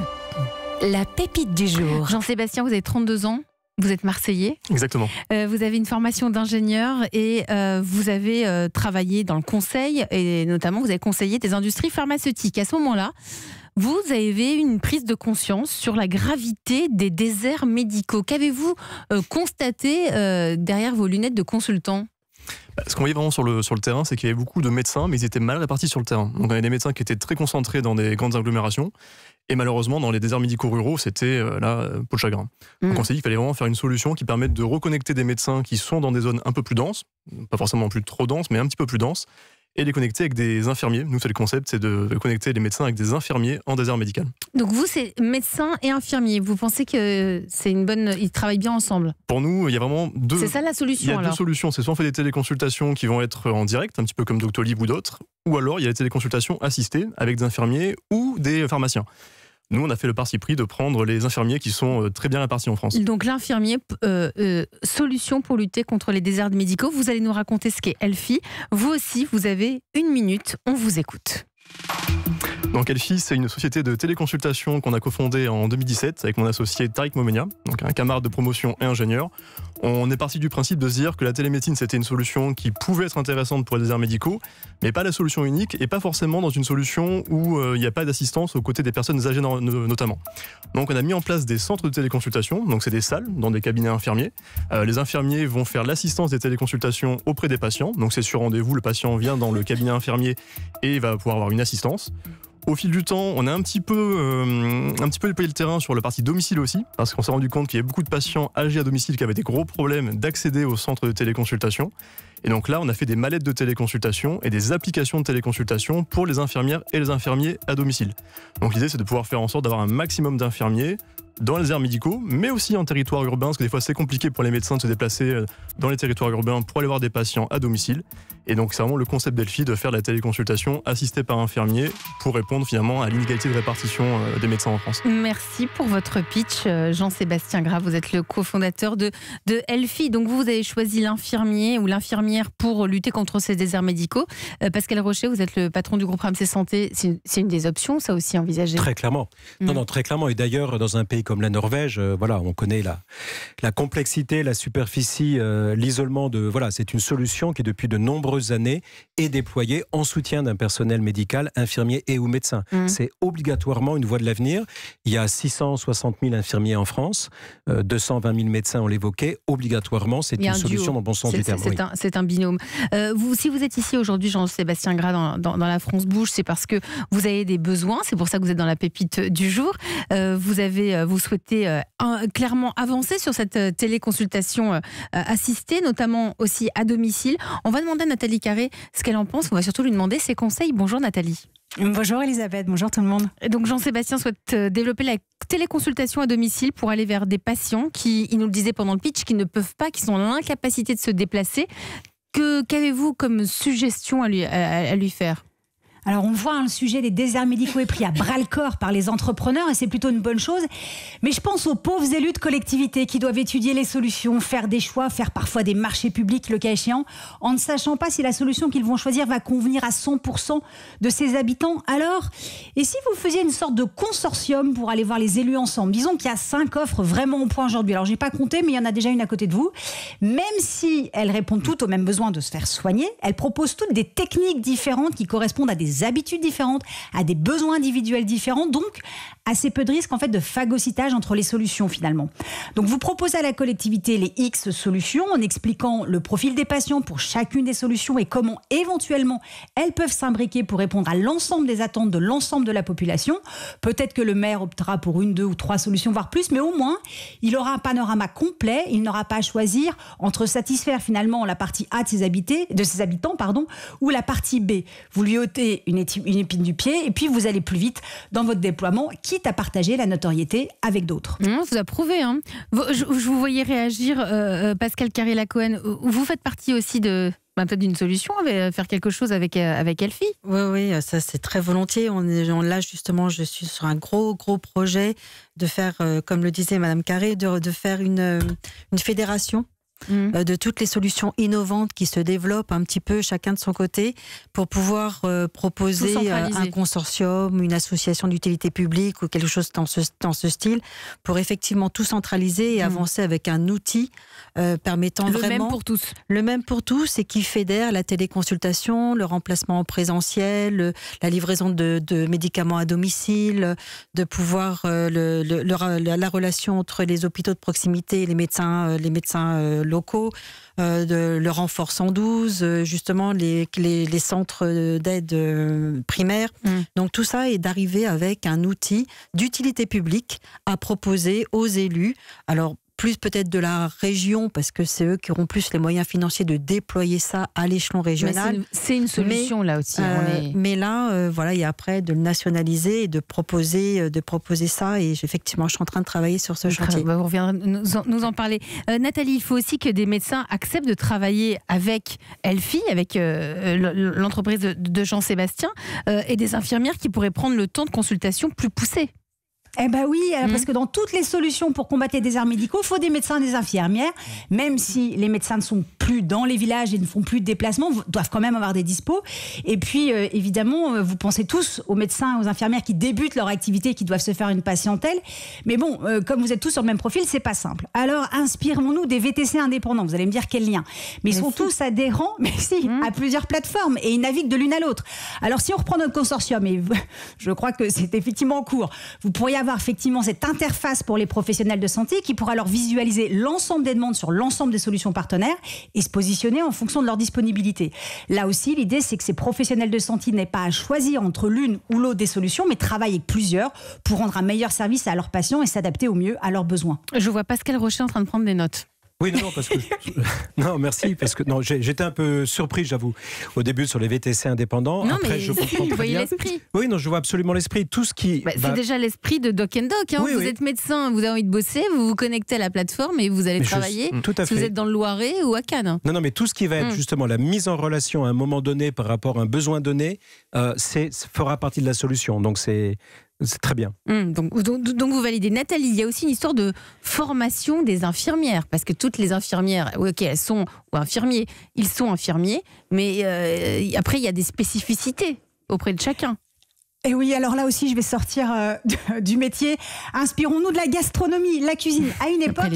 La pépite du jour. Jean-Sébastien, vous avez 32 ans. Vous êtes Marseillais. Exactement. Vous avez une formation d'ingénieur et vous avez travaillé dans le conseil et notamment vous avez conseillé des industries pharmaceutiques. À ce moment-là, vous avez eu une prise de conscience sur la gravité des déserts médicaux. Qu'avez-vous constaté derrière vos lunettes de consultant? Ce qu'on voyait vraiment sur le terrain, c'est qu'il y avait beaucoup de médecins, mais ils étaient mal répartis sur le terrain. Donc on avait des médecins qui étaient très concentrés dans des grandes agglomérations, et malheureusement dans les déserts médicaux ruraux, c'était peau de chagrin. Donc on s'est dit qu'il fallait vraiment faire une solution qui permette de reconnecter des médecins qui sont dans des zones un peu plus denses, pas forcément plus trop denses, mais un petit peu plus denses, et les connecter avec des infirmiers. Nous, c'est le concept, c'est de connecter les médecins avec des infirmiers en désert médical. Donc vous, c'est médecin et infirmier. Vous pensez que c'est une bonne... Ils travaillent bien ensemble? Pour nous, il y a vraiment deux... C'est ça la solution, alors? Il y a deux solutions. C'est soit on fait des téléconsultations qui vont être en direct, un petit peu comme Doctolib ou d'autres, ou alors il y a les téléconsultations assistées avec des infirmiers ou des pharmaciens. Nous, on a fait le parti pris de prendre les infirmiers qui sont très bien répartis en France. Donc l'infirmier, solution pour lutter contre les déserts médicaux. Vous allez nous raconter ce qu'est Healthy. Vous aussi, vous avez 1 minute. On vous écoute. Donc Healthy, c'est une société de téléconsultation qu'on a cofondée en 2017 avec mon associé Tariq Momenia, donc un camarade de promotion et ingénieur. On est parti du principe de se dire que la télémédecine, c'était une solution qui pouvait être intéressante pour les déserts médicaux, mais pas la solution unique et pas forcément dans une solution où il n'y a pas d'assistance aux côtés des personnes âgées notamment. Donc on a mis en place des centres de téléconsultation, donc c'est des salles dans des cabinets infirmiers. Les infirmiers vont faire l'assistance des téléconsultations auprès des patients, donc c'est sur rendez-vous, le patient vient dans le cabinet infirmier et va pouvoir avoir une assistance. Au fil du temps, on a un petit peu déployé le terrain sur la partie domicile aussi, parce qu'on s'est rendu compte qu'il y avait beaucoup de patients âgés à domicile qui avaient des gros problèmes d'accéder au centre de téléconsultation. Et donc là, on a fait des mallettes de téléconsultation et des applications de téléconsultation pour les infirmières et les infirmiers à domicile. Donc l'idée, c'est de pouvoir faire en sorte d'avoir un maximum d'infirmiers dans les déserts médicaux, mais aussi en territoire urbain, parce que des fois c'est compliqué pour les médecins de se déplacer dans les territoires urbains pour aller voir des patients à domicile. Et donc c'est vraiment le concept d'Elfie de faire de la téléconsultation assistée par infirmier pour répondre finalement à l'inégalité de répartition des médecins en France. Merci pour votre pitch, Jean-Sébastien Gras. Vous êtes le cofondateur de Elfie. Donc vous avez choisi l'infirmier ou l'infirmière pour lutter contre ces déserts médicaux. Pascal Rocher, vous êtes le patron du groupe Ramsay Santé. C'est une des options, ça aussi envisagé. Très clairement. Non, très clairement. Et d'ailleurs, dans un pays comme la Norvège, voilà, on connaît la complexité, la superficie, l'isolement de. Voilà, c'est une solution qui depuis de nombreuses années est déployée en soutien d'un personnel médical, infirmier et ou médecin. C'est obligatoirement une voie de l'avenir. Il y a 660 000 infirmiers en France, 220 000 médecins, on l'évoquait. Obligatoirement, c'est une solution dans le bon sens du terme. C'est un binôme. Si vous êtes ici aujourd'hui, Jean-Sébastien Gras, dans la France Bouge, c'est parce que vous avez des besoins. C'est pour ça que vous êtes dans la pépite du jour. Vous souhaitez clairement avancer sur cette téléconsultation assistée, notamment aussi à domicile. On va demander à Nathalie Carré ce qu'elle en pense. On va surtout lui demander ses conseils. Bonjour Nathalie. Bonjour Elisabeth, bonjour tout le monde. Donc Jean-Sébastien souhaite développer la téléconsultation à domicile pour aller vers des patients qui, il nous le disait pendant le pitch, qui ne peuvent pas, qui sont dans l'incapacité de se déplacer. Qu'avez-vous comme suggestion à lui faire ? Alors on voit le sujet des déserts médicaux est pris à bras-le-corps par les entrepreneurs et c'est plutôt une bonne chose. Mais je pense aux pauvres élus de collectivités qui doivent étudier les solutions, faire des choix, faire parfois des marchés publics le cas échéant, en ne sachant pas si la solution qu'ils vont choisir va convenir à 100% de ses habitants. Alors, et si vous faisiez une sorte de consortium pour aller voir les élus ensemble ? Disons qu'il y a 5 offres vraiment au point aujourd'hui. Alors j'ai pas compté, mais il y en a déjà une à côté de vous. Même si elles répondent toutes aux mêmes besoins de se faire soigner, elles proposent toutes des techniques différentes qui correspondent à des habitudes différentes, à des besoins individuels différents, donc assez peu de risques en fait de phagocytage entre les solutions finalement. Donc vous proposez à la collectivité les X solutions en expliquant le profil des patients pour chacune des solutions et comment éventuellement elles peuvent s'imbriquer pour répondre à l'ensemble des attentes de l'ensemble de la population. Peut-être que le maire optera pour 1, 2 ou 3 solutions voire plus, mais au moins il aura un panorama complet, il n'aura pas à choisir entre satisfaire finalement la partie A de ses habitants ou la partie B. Vous lui ôtez une épine du pied et puis vous allez plus vite dans votre déploiement, quitte à partager la notoriété avec d'autres. Vous approuvez, hein. Je vous voyais réagir, Pascal Carré-Lacohen. Vous faites partie aussi peut-être d'une solution, faire quelque chose avec Elfie. Oui, ça c'est très volontiers. Là justement, je suis sur un gros projet de faire, comme le disait Madame Carré, de faire une fédération. De toutes les solutions innovantes qui se développent un petit peu chacun de son côté pour pouvoir proposer un consortium, une association d'utilité publique ou quelque chose dans ce style pour effectivement tout centraliser et avancer avec un outil permettant le vraiment... Le même pour tous et qui fédère la téléconsultation, le remplacement en présentiel, la livraison de médicaments à domicile, de pouvoir la relation entre les hôpitaux de proximité et les médecins locaux, de le renfort 112, justement les centres d'aide primaire. Donc tout ça est d'arriver avec un outil d'utilité publique à proposer aux élus. Alors plus peut-être de la région, parce que c'est eux qui auront plus les moyens financiers de déployer ça à l'échelon régional. C'est une solution là aussi. Mais là, il y a après de le nationaliser et de proposer ça. Et effectivement, je suis en train de travailler sur ce chantier. Vous reviendrez nous en parler. Nathalie, il faut aussi que des médecins acceptent de travailler avec Elfie, avec l'entreprise de Jean-Sébastien, et des infirmières qui pourraient prendre le temps de consultation plus poussé. Eh bien oui, parce que dans toutes les solutions pour combattre les déserts médicaux, il faut des médecins et des infirmières. Même si les médecins ne sont plus dans les villages et ne font plus de déplacements, doivent quand même avoir des dispos. Et puis, évidemment, vous pensez tous aux médecins et aux infirmières qui débutent leur activité et qui doivent se faire une patientèle. Mais bon, comme vous êtes tous sur le même profil, c'est pas simple. Alors, inspirons-nous des VTC indépendants. Vous allez me dire quel lien. Mais ils sont tous adhérents, à plusieurs plateformes et ils naviguent de l'une à l'autre. Alors, si on reprend notre consortium, et je crois que c'est effectivement en cours, vous pourriez avoir effectivement cette interface pour les professionnels de santé qui pourra leur visualiser l'ensemble des demandes sur l'ensemble des solutions partenaires et se positionner en fonction de leur disponibilité. Là aussi, l'idée, c'est que ces professionnels de santé n'aient pas à choisir entre l'une ou l'autre des solutions, mais travaillent avec plusieurs pour rendre un meilleur service à leurs patients et s'adapter au mieux à leurs besoins. Je vois Pascal Rocher en train de prendre des notes. Oui, non, parce que non, merci, parce que non, j'étais un peu surpris, j'avoue, au début sur les VTC indépendants. Non, après, mais je comprends vous très voyez bien. l'esprit. Oui, non, je vois absolument l'esprit. Tout ce qui, c'est déjà l'esprit de Doc and Doc. Hein. Oui, vous oui. êtes médecin, vous avez envie de bosser, vous vous connectez à la plateforme et vous allez travailler. Tout à si vous fait. êtes dans le Loiret ou à Cannes. Non, mais tout ce qui va être justement la mise en relation à un moment donné par rapport à un besoin donné, fera partie de la solution. Donc c'est très bien. Donc vous validez. Nathalie, il y a aussi une histoire de formation des infirmières, parce que toutes les infirmières, ok, elles sont, ou infirmiers, ils sont infirmiers, mais après il y a des spécificités auprès de chacun. Et oui, alors là aussi, je vais sortir du métier. Inspirons-nous de la gastronomie, la cuisine. À une époque,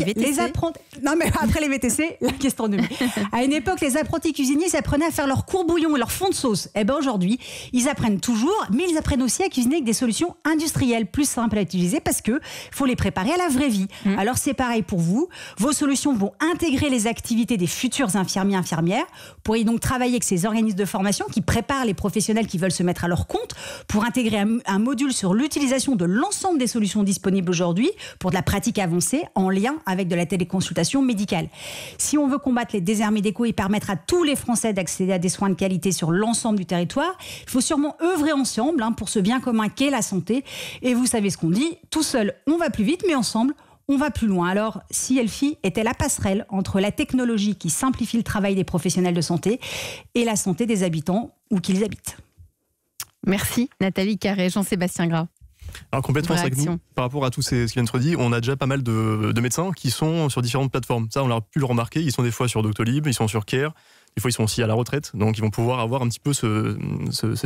Non, mais après les VTC, la gastronomie. À une époque, les apprentis cuisiniers s'apprenaient à faire leur courbouillon et leur fond de sauce. Et bien aujourd'hui, ils apprennent toujours, mais ils apprennent aussi à cuisiner avec des solutions industrielles plus simples à utiliser parce que faut les préparer à la vraie vie. Alors c'est pareil pour vous. Vos solutions vont intégrer les activités des futurs infirmiers, infirmières. Vous pourriez donc travailler avec ces organismes de formation qui préparent les professionnels qui veulent se mettre à leur compte pour intégrer un module sur l'utilisation de l'ensemble des solutions disponibles aujourd'hui pour de la pratique avancée en lien avec de la téléconsultation médicale. Si on veut combattre les déserts médicaux et permettre à tous les Français d'accéder à des soins de qualité sur l'ensemble du territoire, il faut sûrement œuvrer ensemble pour ce bien commun qu'est la santé. Et vous savez ce qu'on dit, tout seul on va plus vite, mais ensemble on va plus loin. Alors, si Elfie était la passerelle entre la technologie qui simplifie le travail des professionnels de santé et la santé des habitants où qu'ils habitent. Merci Nathalie Carré, Jean-Sébastien Gras. Alors complètement, c'est que nous, par rapport à tout ce qui vient d'être dit, on a déjà pas mal de médecins qui sont sur différentes plateformes. Ça, on a pu le remarquer, ils sont des fois sur Doctolib, ils sont sur Care, des fois ils sont aussi à la retraite, donc ils vont pouvoir avoir un petit peu ces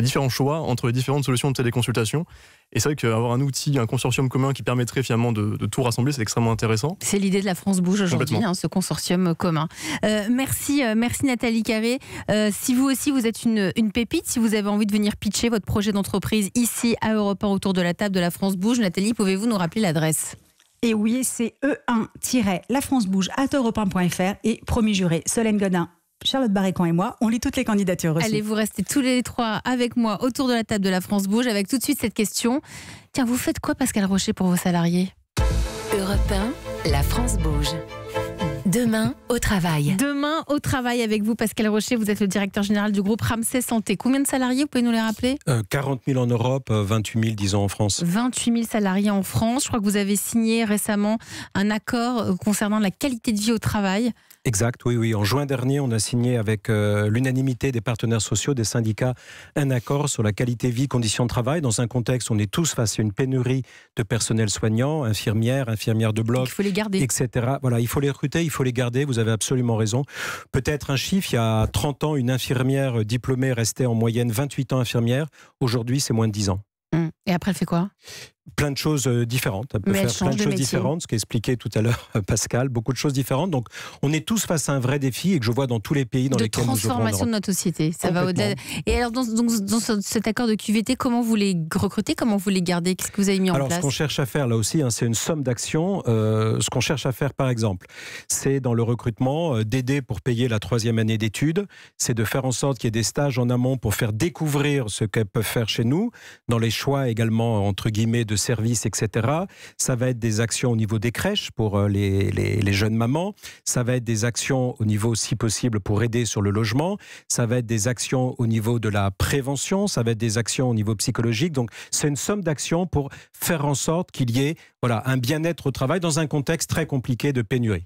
différents choix entre les différentes solutions de téléconsultation. Et c'est vrai qu'avoir un outil, un consortium commun qui permettrait finalement de tout rassembler, c'est extrêmement intéressant. C'est l'idée de la France Bouge aujourd'hui, ce consortium commun. Merci Nathalie Carré. Si vous aussi vous êtes une pépite, si vous avez envie de venir pitcher votre projet d'entreprise ici à Europe 1 autour de la table de la France Bouge, Nathalie, pouvez-vous nous rappeler l'adresse ? Et oui, c'est e1-lafrancebouge@europe1.fr et promis juré, Solène Godin, Charlotte Barrécan et moi, on lit toutes les candidatures reçues. Allez, vous restez tous les trois avec moi autour de la table de la France Bouge avec tout de suite cette question. Tiens, vous faites quoi, Pascal Rocher, pour vos salariés ? Europe 1, la France Bouge. Demain au travail. Demain au travail avec vous, Pascal Rocher. Vous êtes le directeur général du groupe Ramsay Santé. Combien de salariés, vous pouvez nous les rappeler ? 40 000 en Europe, 28 000 disons en France. 28 000 salariés en France. Je crois que vous avez signé récemment un accord concernant la qualité de vie au travail. Exact, oui. En juin dernier, on a signé avec l'unanimité des partenaires sociaux, des syndicats, un accord sur la qualité de vie, conditions de travail, dans un contexte où on est tous face à une pénurie de personnel soignant, infirmières de bloc, il faut les garder, etc. Voilà, il faut les recruter, il faut les garder, vous avez absolument raison. Peut-être un chiffre, il y a 30 ans, une infirmière diplômée restait en moyenne 28 ans infirmière. Aujourd'hui, c'est moins de 10 ans. Et après, elle fait quoi ? Plein de choses différentes. Elle peut faire plein de choses différentes, ce qu'expliquait tout à l'heure Pascal, beaucoup de choses différentes. Donc, on est tous face à un vrai défi et que je vois dans tous les pays dans lesquels nous œuvrons. De transformation de notre société, ça va au-delà. Et alors, dans cet accord de QVT, comment vous les recrutez, comment vous les gardez ? Qu'est-ce que vous avez mis en place ? Alors, ce qu'on cherche à faire là aussi, c'est une somme d'actions. Ce qu'on cherche à faire, par exemple, c'est dans le recrutement d'aider pour payer la 3e année d'études. C'est de faire en sorte qu'il y ait des stages en amont pour faire découvrir ce qu'elles peuvent faire chez nous, dans les choix également, entre guillemets, de services, etc. Ça va être des actions au niveau des crèches pour les jeunes mamans. Ça va être des actions au niveau, si possible, pour aider sur le logement. Ça va être des actions au niveau de la prévention. Ça va être des actions au niveau psychologique. Donc, c'est une somme d'actions pour faire en sorte qu'il y ait un bien-être au travail dans un contexte très compliqué de pénurie.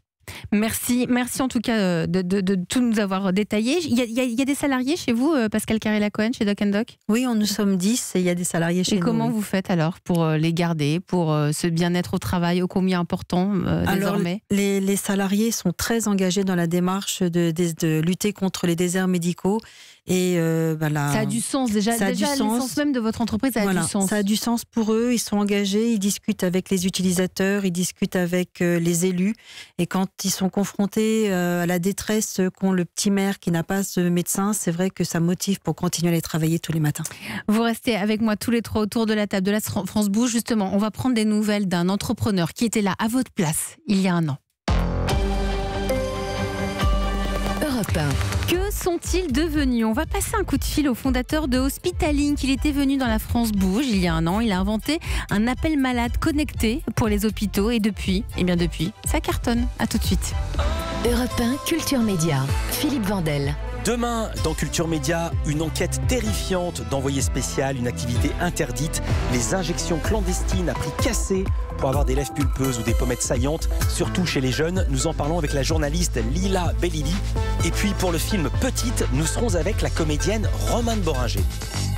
Merci en tout cas de tout nous avoir détaillé. Il y a des salariés chez vous, Pascal Carré-Lacohen, chez Doc & Doc ? Oui, nous sommes 10 et il y a des salariés chez nous. Et comment vous faites alors pour les garder, pour ce bien-être au travail, ô combien important désormais ? Les salariés sont très engagés dans la démarche de lutter contre les déserts médicaux. Et ça a du sens déjà. L'essence même de votre entreprise, ça a du sens. Ça a du sens pour eux. Ils sont engagés, ils discutent avec les utilisateurs, ils discutent avec les élus. Et quand ils sont confrontés à la détresse qu'ont le petit maire qui n'a pas ce médecin, c'est vrai que ça motive pour continuer à aller travailler tous les matins. Vous restez avec moi tous les trois autour de la table de la France Bouge. Justement, on va prendre des nouvelles d'un entrepreneur qui était là à votre place il y a un an. Europe 1. Que sont-ils devenus ? On va passer un coup de fil au fondateur de Hospitalink. Il était venu dans la France Bouge il y a un an. Il a inventé un appel malade connecté pour les hôpitaux. Et depuis, ça cartonne. À tout de suite. Europe 1 Culture Média. Philippe Vandel. Demain, dans Culture Média, une enquête terrifiante d'envoyé spécial, une activité interdite, les injections clandestines à prix cassé pour avoir des lèvres pulpeuses ou des pommettes saillantes, surtout chez les jeunes. Nous en parlons avec la journaliste Lila Bellili. Et puis pour le film Petite, nous serons avec la comédienne Romane Boringer.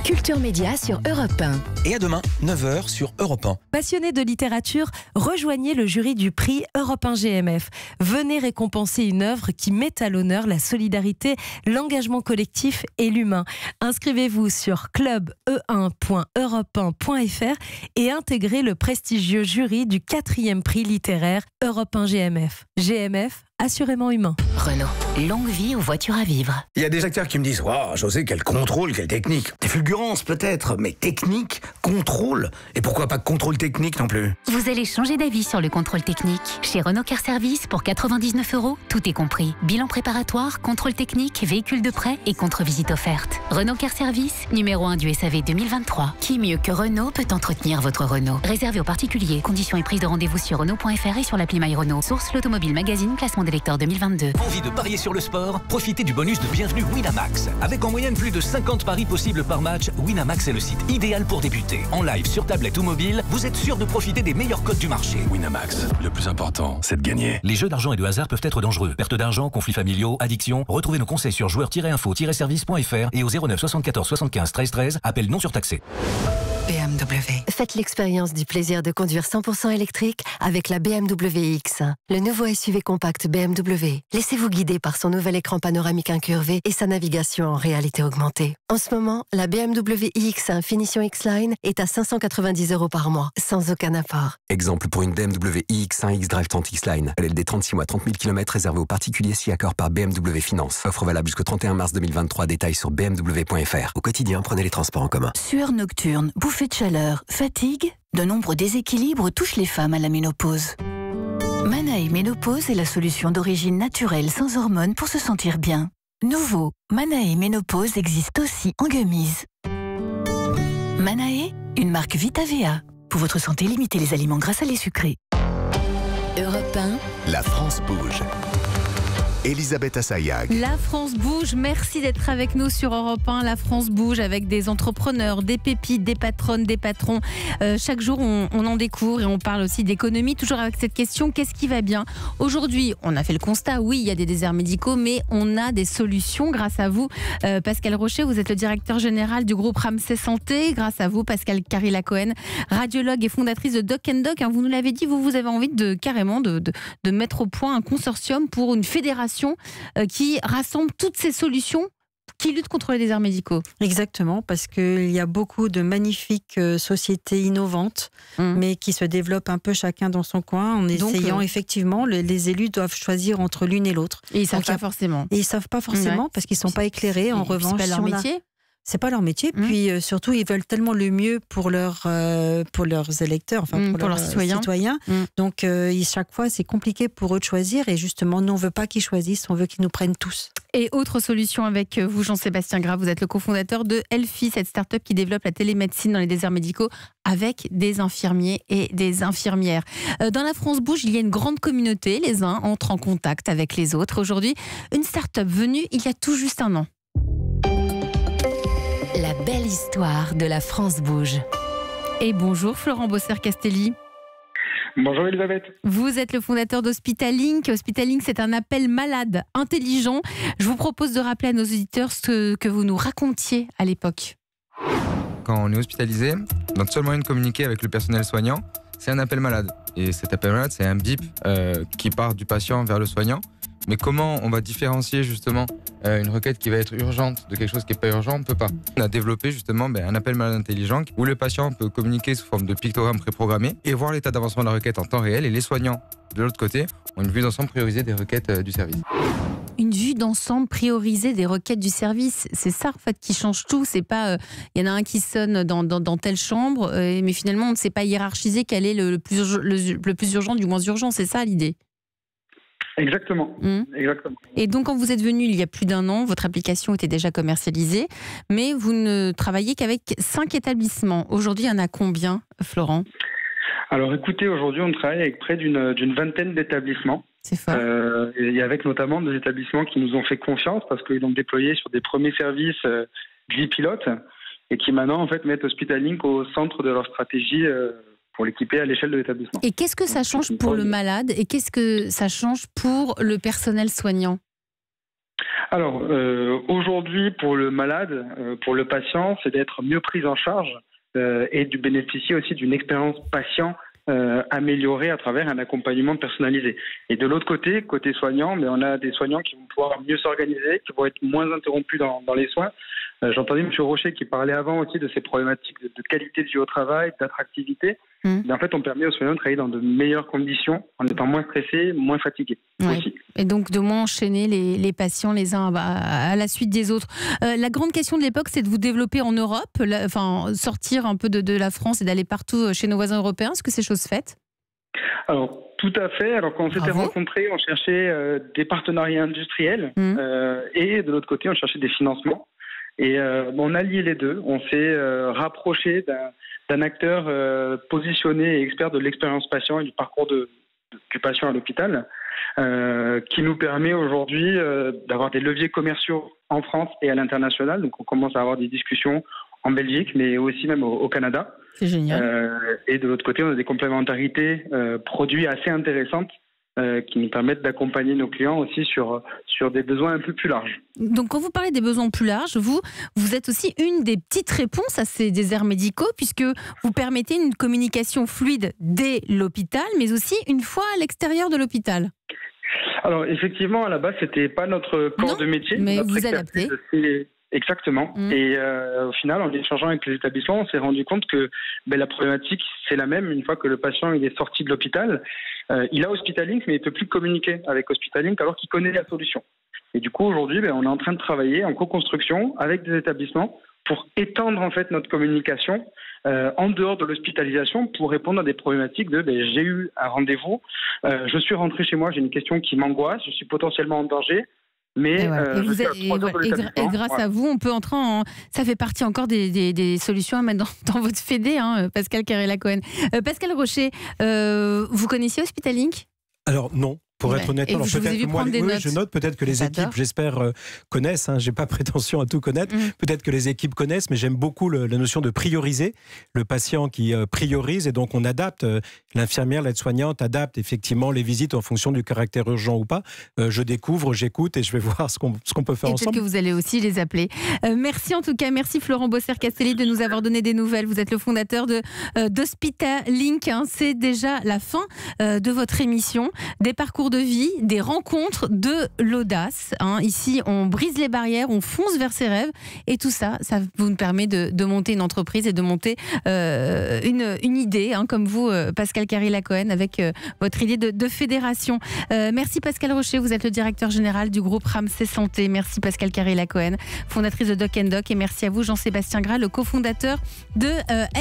Culture Média sur Europe 1. Et à demain, 9h sur Europe 1. Passionnés de littérature, rejoignez le jury du prix Europe 1 GMF. Venez récompenser une œuvre qui met à l'honneur la solidarité, l'engagement collectif et l'humain. Inscrivez-vous sur clube1.europe1.fr et intégrez le prestigieux jury du 4e prix littéraire Europe 1 GMF. GMF, assurément humain. Renault, longue vie aux voitures à vivre. Il y a des acteurs qui me disent « Waouh, José, quel contrôle, quelle technique !» Des fulgurances peut-être, mais technique, contrôle. Et pourquoi pas contrôle technique non plus? Vous allez changer d'avis sur le contrôle technique. Chez Renault Car Service, pour 99 €, tout est compris. Bilan préparatoire, contrôle technique, véhicule de prêt et contre-visite offerte. Renault Car Service, numéro 1 du SAV 2023. Qui mieux que Renault peut entretenir votre Renault? Réservé aux particuliers. Conditions et prise de rendez-vous sur Renault.fr et sur l'appli My Renault. Source l'Automobile Magazine, classement des lecteurs 2022. Envie de parier sur le sport? Profitez du bonus de bienvenue Winamax. Avec en moyenne plus de 50 paris possibles par match, Winamax est le site idéal pour débuter. En live, sur tablette ou mobile, vous êtes sûr de profiter des meilleurs codes du marché. Winamax, le plus important, c'est de gagner. Les jeux d'argent et de hasard peuvent être dangereux. Perte d'argent, conflits familiaux, addiction. Retrouvez nos conseils sur joueurs-info-service.fr et au 09 74 75 13 13. Appel non surtaxé. BMW. Faites l'expérience du plaisir de conduire 100% électrique avec la BMW X1, le nouveau SUV compact BMW. Laissez-vous guider par son nouvel écran panoramique incurvé et sa navigation en réalité augmentée. En ce moment, la BMW iX1 Finition X-Line est à 590 € par mois, sans aucun apport. Exemple pour une BMW iX1 X-Drive 30 X-Line. LLD 36 mois, 30 000 km réservé aux particuliers si accord par BMW Finance. Offre valable jusqu'au 31 mars 2023. Détails sur bmw.fr. Au quotidien, prenez les transports en commun. Sueur nocturne, bouffée de chaleur, fatigue, de nombreux déséquilibres touchent les femmes à la ménopause. Manae Ménopause est la solution d'origine naturelle sans hormones pour se sentir bien. Nouveau, Manae Ménopause existe aussi en gummies. Manae, une marque VitaVea. Pour votre santé, limitez les aliments gras, salés, sucrés. Europe 1. La France bouge. Elisabeth Assayag. La France bouge, merci d'être avec nous sur Europe 1. La France bouge avec des entrepreneurs, des pépites, des patronnes, des patrons. Chaque jour, on en découvre et on parle aussi d'économie, toujours avec cette question, qu'est-ce qui va bien? Aujourd'hui, on a fait le constat, oui, il y a des déserts médicaux, mais on a des solutions grâce à vous. Pascal Rocher, vous êtes le directeur général du groupe Ramsay Santé. Grâce à vous, Pascal Carilla-Cohen, radiologue et fondatrice de Doc & Doc. Vous nous l'avez dit, vous avez envie de mettre au point un consortium pour une fédération qui rassemble toutes ces solutions qui luttent contre les déserts médicaux. Exactement, parce qu'il y a beaucoup de magnifiques sociétés innovantes, mais qui se développent un peu chacun dans son coin, en essayant effectivement, les élus doivent choisir entre l'une et l'autre. Et ils ne savent pas forcément. Et ils ne savent pas forcément, parce qu'ils ne sont pas éclairés. En revanche, c'est pas leur métier. C'est pas leur métier, puis surtout ils veulent tellement le mieux pour leurs électeurs, enfin pour leurs citoyens. Donc chaque fois c'est compliqué pour eux de choisir, et justement nous on veut pas qu'ils choisissent, on veut qu'ils nous prennent tous. Et autre solution avec vous, Jean-Sébastien Gras, vous êtes le cofondateur de Elfi, cette start-up qui développe la télémédecine dans les déserts médicaux avec des infirmiers et des infirmières. Dans la France bouge, il y a une grande communauté, les uns entrent en contact avec les autres. Aujourd'hui, une start-up venue il y a tout juste un an. La belle histoire de la France bouge. Et bonjour Florent Bosser-Castelli. Bonjour Elisabeth. Vous êtes le fondateur d'Hospitalink. Hospitalink, c'est un appel malade intelligent. Je vous propose de rappeler à nos auditeurs ce que vous nous racontiez à l'époque. Quand on est hospitalisé, notre seul moyen de communiquer avec le personnel soignant, c'est un appel malade. Et cet appel malade, c'est un bip qui part du patient vers le soignant. Mais comment on va différencier justement une requête qui va être urgente de quelque chose qui n'est pas urgent? On ne peut pas. On a développé justement un appel malade intelligent où le patient peut communiquer sous forme de pictogramme préprogrammé et voir l'état d'avancement de la requête en temps réel, et les soignants de l'autre côté ont une vue d'ensemble priorisée des requêtes du service. Une vue d'ensemble priorisée des requêtes du service, c'est ça en fait qui change tout. C'est pas il y en a un qui sonne dans telle chambre, mais finalement on ne sait pas hiérarchiser quel est le plus urgent du moins urgent. C'est ça l'idée. Exactement. Exactement. Et donc, quand vous êtes venu il y a plus d'un an, votre application était déjà commercialisée, mais vous ne travaillez qu'avec 5 établissements. Aujourd'hui, il y en a combien, Florent ? Alors écoutez, aujourd'hui, on travaille avec près d'une vingtaine d'établissements. C'est fort. Et avec notamment des établissements qui nous ont fait confiance parce qu'ils l'ont déployé sur des premiers services vie pilote et qui maintenant en fait mettent Hospitalink au centre de leur stratégie pour l'équiper à l'échelle de l'établissement. Et qu'est-ce que ça change pour le malade et qu'est-ce que ça change pour le personnel soignant ? Alors, aujourd'hui, pour le malade, pour le patient, c'est d'être mieux pris en charge et de bénéficier aussi d'une expérience patient améliorée à travers un accompagnement personnalisé. Et de l'autre côté, côté soignant, mais on a des soignants qui vont pouvoir mieux s'organiser, qui vont être moins interrompus dans les soins. J'entendais M. Rocher qui parlait avant aussi de ces problématiques de qualité de vie au travail, d'attractivité. Et en fait, on permet aux soignants de travailler dans de meilleures conditions, en étant moins stressés, moins fatigués aussi. Et donc de moins enchaîner les patients les uns à la suite des autres. La grande question de l'époque, c'est de vous développer en Europe, sortir un peu de la France et d'aller partout chez nos voisins européens. Est-ce que c'est chose faite ? Alors, tout à fait. Alors, quand on s'était rencontrés, on cherchait des partenariats industriels et de l'autre côté, on cherchait des financements. Et on a lié les deux. On s'est rapproché d'un acteur positionné et expert de l'expérience patient et du parcours du patient à l'hôpital, qui nous permet aujourd'hui d'avoir des leviers commerciaux en France et à l'international. Donc on commence à avoir des discussions en Belgique, mais aussi même au Canada. C'est génial. Et de l'autre côté, on a des complémentarités produits assez intéressantes qui nous permettent d'accompagner nos clients aussi sur des besoins un peu plus larges. Donc quand vous parlez des besoins plus larges, vous êtes aussi une des petites réponses à ces déserts médicaux, puisque vous permettez une communication fluide dès l'hôpital, mais aussi une fois à l'extérieur de l'hôpital. Alors effectivement, à la base, c'était pas notre corps de métier. Mais notre vous adaptez. Exactement. Et au final, en échangeant avec les établissements, on s'est rendu compte que la problématique, c'est la même. Une fois que le patient il est sorti de l'hôpital, il a Hospitalink, mais il ne peut plus communiquer avec Hospitalink alors qu'il connaît la solution. Et du coup, aujourd'hui, on est en train de travailler en co-construction avec des établissements pour étendre en fait notre communication en dehors de l'hospitalisation pour répondre à des problématiques de j'ai eu un rendez-vous, je suis rentré chez moi, j'ai une question qui m'angoisse, je suis potentiellement en danger. Mais et grâce à vous, on peut entrer en... Ça fait partie encore des solutions à mettre dans votre fédé, Pascal Carré-Lacohen. Pascal Rocher, vous connaissiez Hospitalink ? Alors non. Pour être honnête, alors peut-être que moi, je note, peut-être que les équipes, j'espère, connaissent. J'ai pas prétention à tout connaître. Peut-être que les équipes connaissent, mais j'aime beaucoup la notion de prioriser. Le patient qui priorise, et donc on adapte. L'infirmière, l'aide-soignante adapte effectivement les visites en fonction du caractère urgent ou pas. Je découvre, j'écoute et je vais voir ce qu'on peut faire ensemble. Peut-être que vous allez aussi les appeler. Merci en tout cas, merci Florent Bosser-Castelli de nous avoir donné des nouvelles. Vous êtes le fondateur d'Hospitalink. C'est déjà la fin de votre émission. Des parcours de vie, des rencontres, de l'audace. Ici, on brise les barrières, on fonce vers ses rêves. Et tout ça, ça vous permet de monter une entreprise et de monter une idée, comme vous, Pascal Carré-Lacohen, avec votre idée de fédération. Merci Pascal Rocher, vous êtes le directeur général du groupe Ramsay Santé. Merci Pascal Carré-Lacohen, fondatrice de Doc & Doc. Et merci à vous Jean-Sébastien Gras, le cofondateur de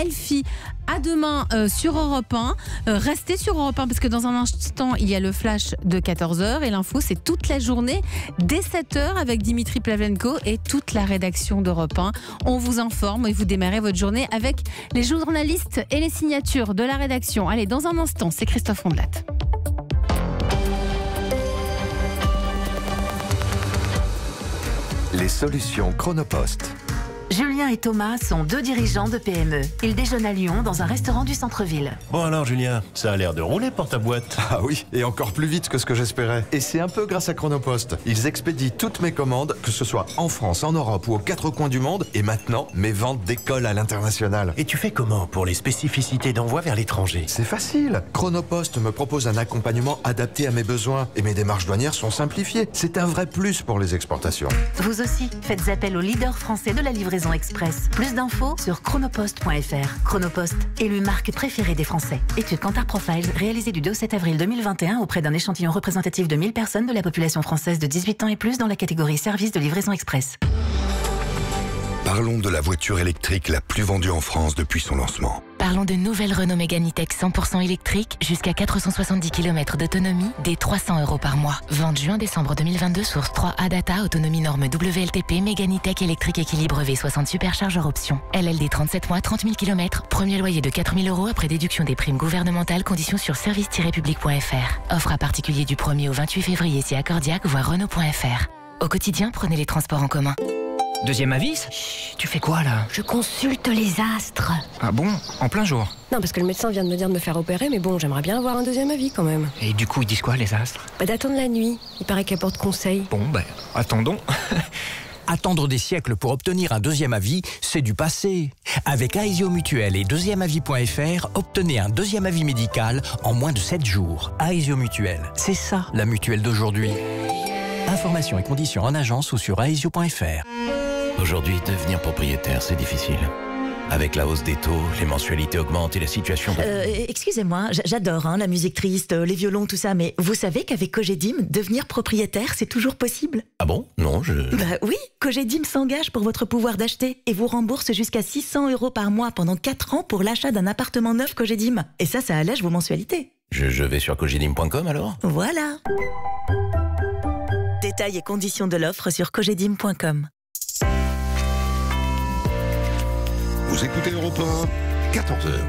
Elfi. À demain sur Europe 1. Restez sur Europe 1 parce que dans un instant, il y a le flash de 14h et l'info, c'est toute la journée dès 7h avec Dimitri Plavlenko et toute la rédaction d'Europe 1. On vous informe et vous démarrez votre journée avec les journalistes et les signatures de la rédaction. Allez, dans un instant, c'est Christophe Ondelat. Les solutions Chronopost. Julien et Thomas sont deux dirigeants de PME. Ils déjeunent à Lyon dans un restaurant du centre-ville. Bon alors Julien, ça a l'air de rouler pour ta boîte. Ah oui, et encore plus vite que ce que j'espérais. Et c'est un peu grâce à Chronopost. Ils expédient toutes mes commandes, que ce soit en France, en Europe ou aux quatre coins du monde. Et maintenant, mes ventes décollent à l'international. Et tu fais comment pour les spécificités d'envoi vers l'étranger? C'est facile. Chronopost me propose un accompagnement adapté à mes besoins. Et mes démarches douanières sont simplifiées. C'est un vrai plus pour les exportations. Vous aussi, faites appel au leader français de la livraison express. Plus d'infos sur chronopost.fr. Chronopost, élu marque préférée des Français. Étude Kantar Profile réalisée du 2 au 7 avril 2021 auprès d'un échantillon représentatif de 1000 personnes de la population française de 18 ans et plus dans la catégorie service de livraison express. Parlons de la voiture électrique la plus vendue en France depuis son lancement. Parlons de nouvelle Renault Mégane E-Tech 100% électrique, jusqu'à 470 km d'autonomie, dès 300 € par mois. Vente juin-décembre 2022, source 3A Data, autonomie norme WLTP, Mégane E-Tech électrique équilibre V60 superchargeur option. LLD 37 mois, 30 000 km, premier loyer de 4 000 € après déduction des primes gouvernementales, conditions sur service-public.fr. Offre à particulier du 1er au 28 février si accordiaque, voire Renault.fr. Au quotidien, prenez les transports en commun. Deuxième avis? Chut, tu fais quoi là? Je consulte les astres. Ah bon? En plein jour? Non, parce que le médecin vient de me dire de me faire opérer, mais bon, j'aimerais bien avoir un deuxième avis quand même. Et du coup, ils disent quoi les astres? D'attendre la nuit. Il paraît qu'elle porte conseil. Bon, attendons. Attendre des siècles pour obtenir un deuxième avis, c'est du passé. Avec Aesio Mutuel et deuxièmeavis.fr, obtenez un deuxième avis médical en moins de 7 jours. Aesio Mutuel, c'est ça la mutuelle d'aujourd'hui. Informations et conditions en agence ou sur aesio.fr. Aujourd'hui, devenir propriétaire, c'est difficile. Avec la hausse des taux, les mensualités augmentent et la situation... Excusez-moi, j'adore la musique triste, les violons, tout ça, mais vous savez qu'avec Cogedim, devenir propriétaire, c'est toujours possible? Ah bon? Non, Oui, Cogedim s'engage pour votre pouvoir d'acheter et vous rembourse jusqu'à 600 € par mois pendant 4 ans pour l'achat d'un appartement neuf Cogedim. Et ça allège vos mensualités. Je vais sur cogedim.com alors? Voilà. Détails et conditions de l'offre sur cogedim.com. Vous écoutez Europe 1, 14h.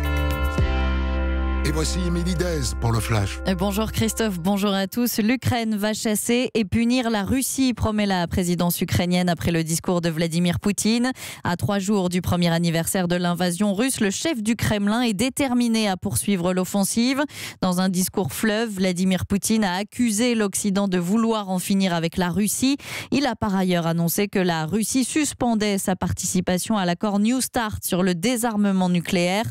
Et voici Émilie Dez pour le Flash. Bonjour Christophe, bonjour à tous. L'Ukraine va chasser et punir la Russie, promet la présidence ukrainienne après le discours de Vladimir Poutine. À 3 jours du premier anniversaire de l'invasion russe, le chef du Kremlin est déterminé à poursuivre l'offensive. Dans un discours fleuve, Vladimir Poutine a accusé l'Occident de vouloir en finir avec la Russie. Il a par ailleurs annoncé que la Russie suspendait sa participation à l'accord New Start sur le désarmement nucléaire.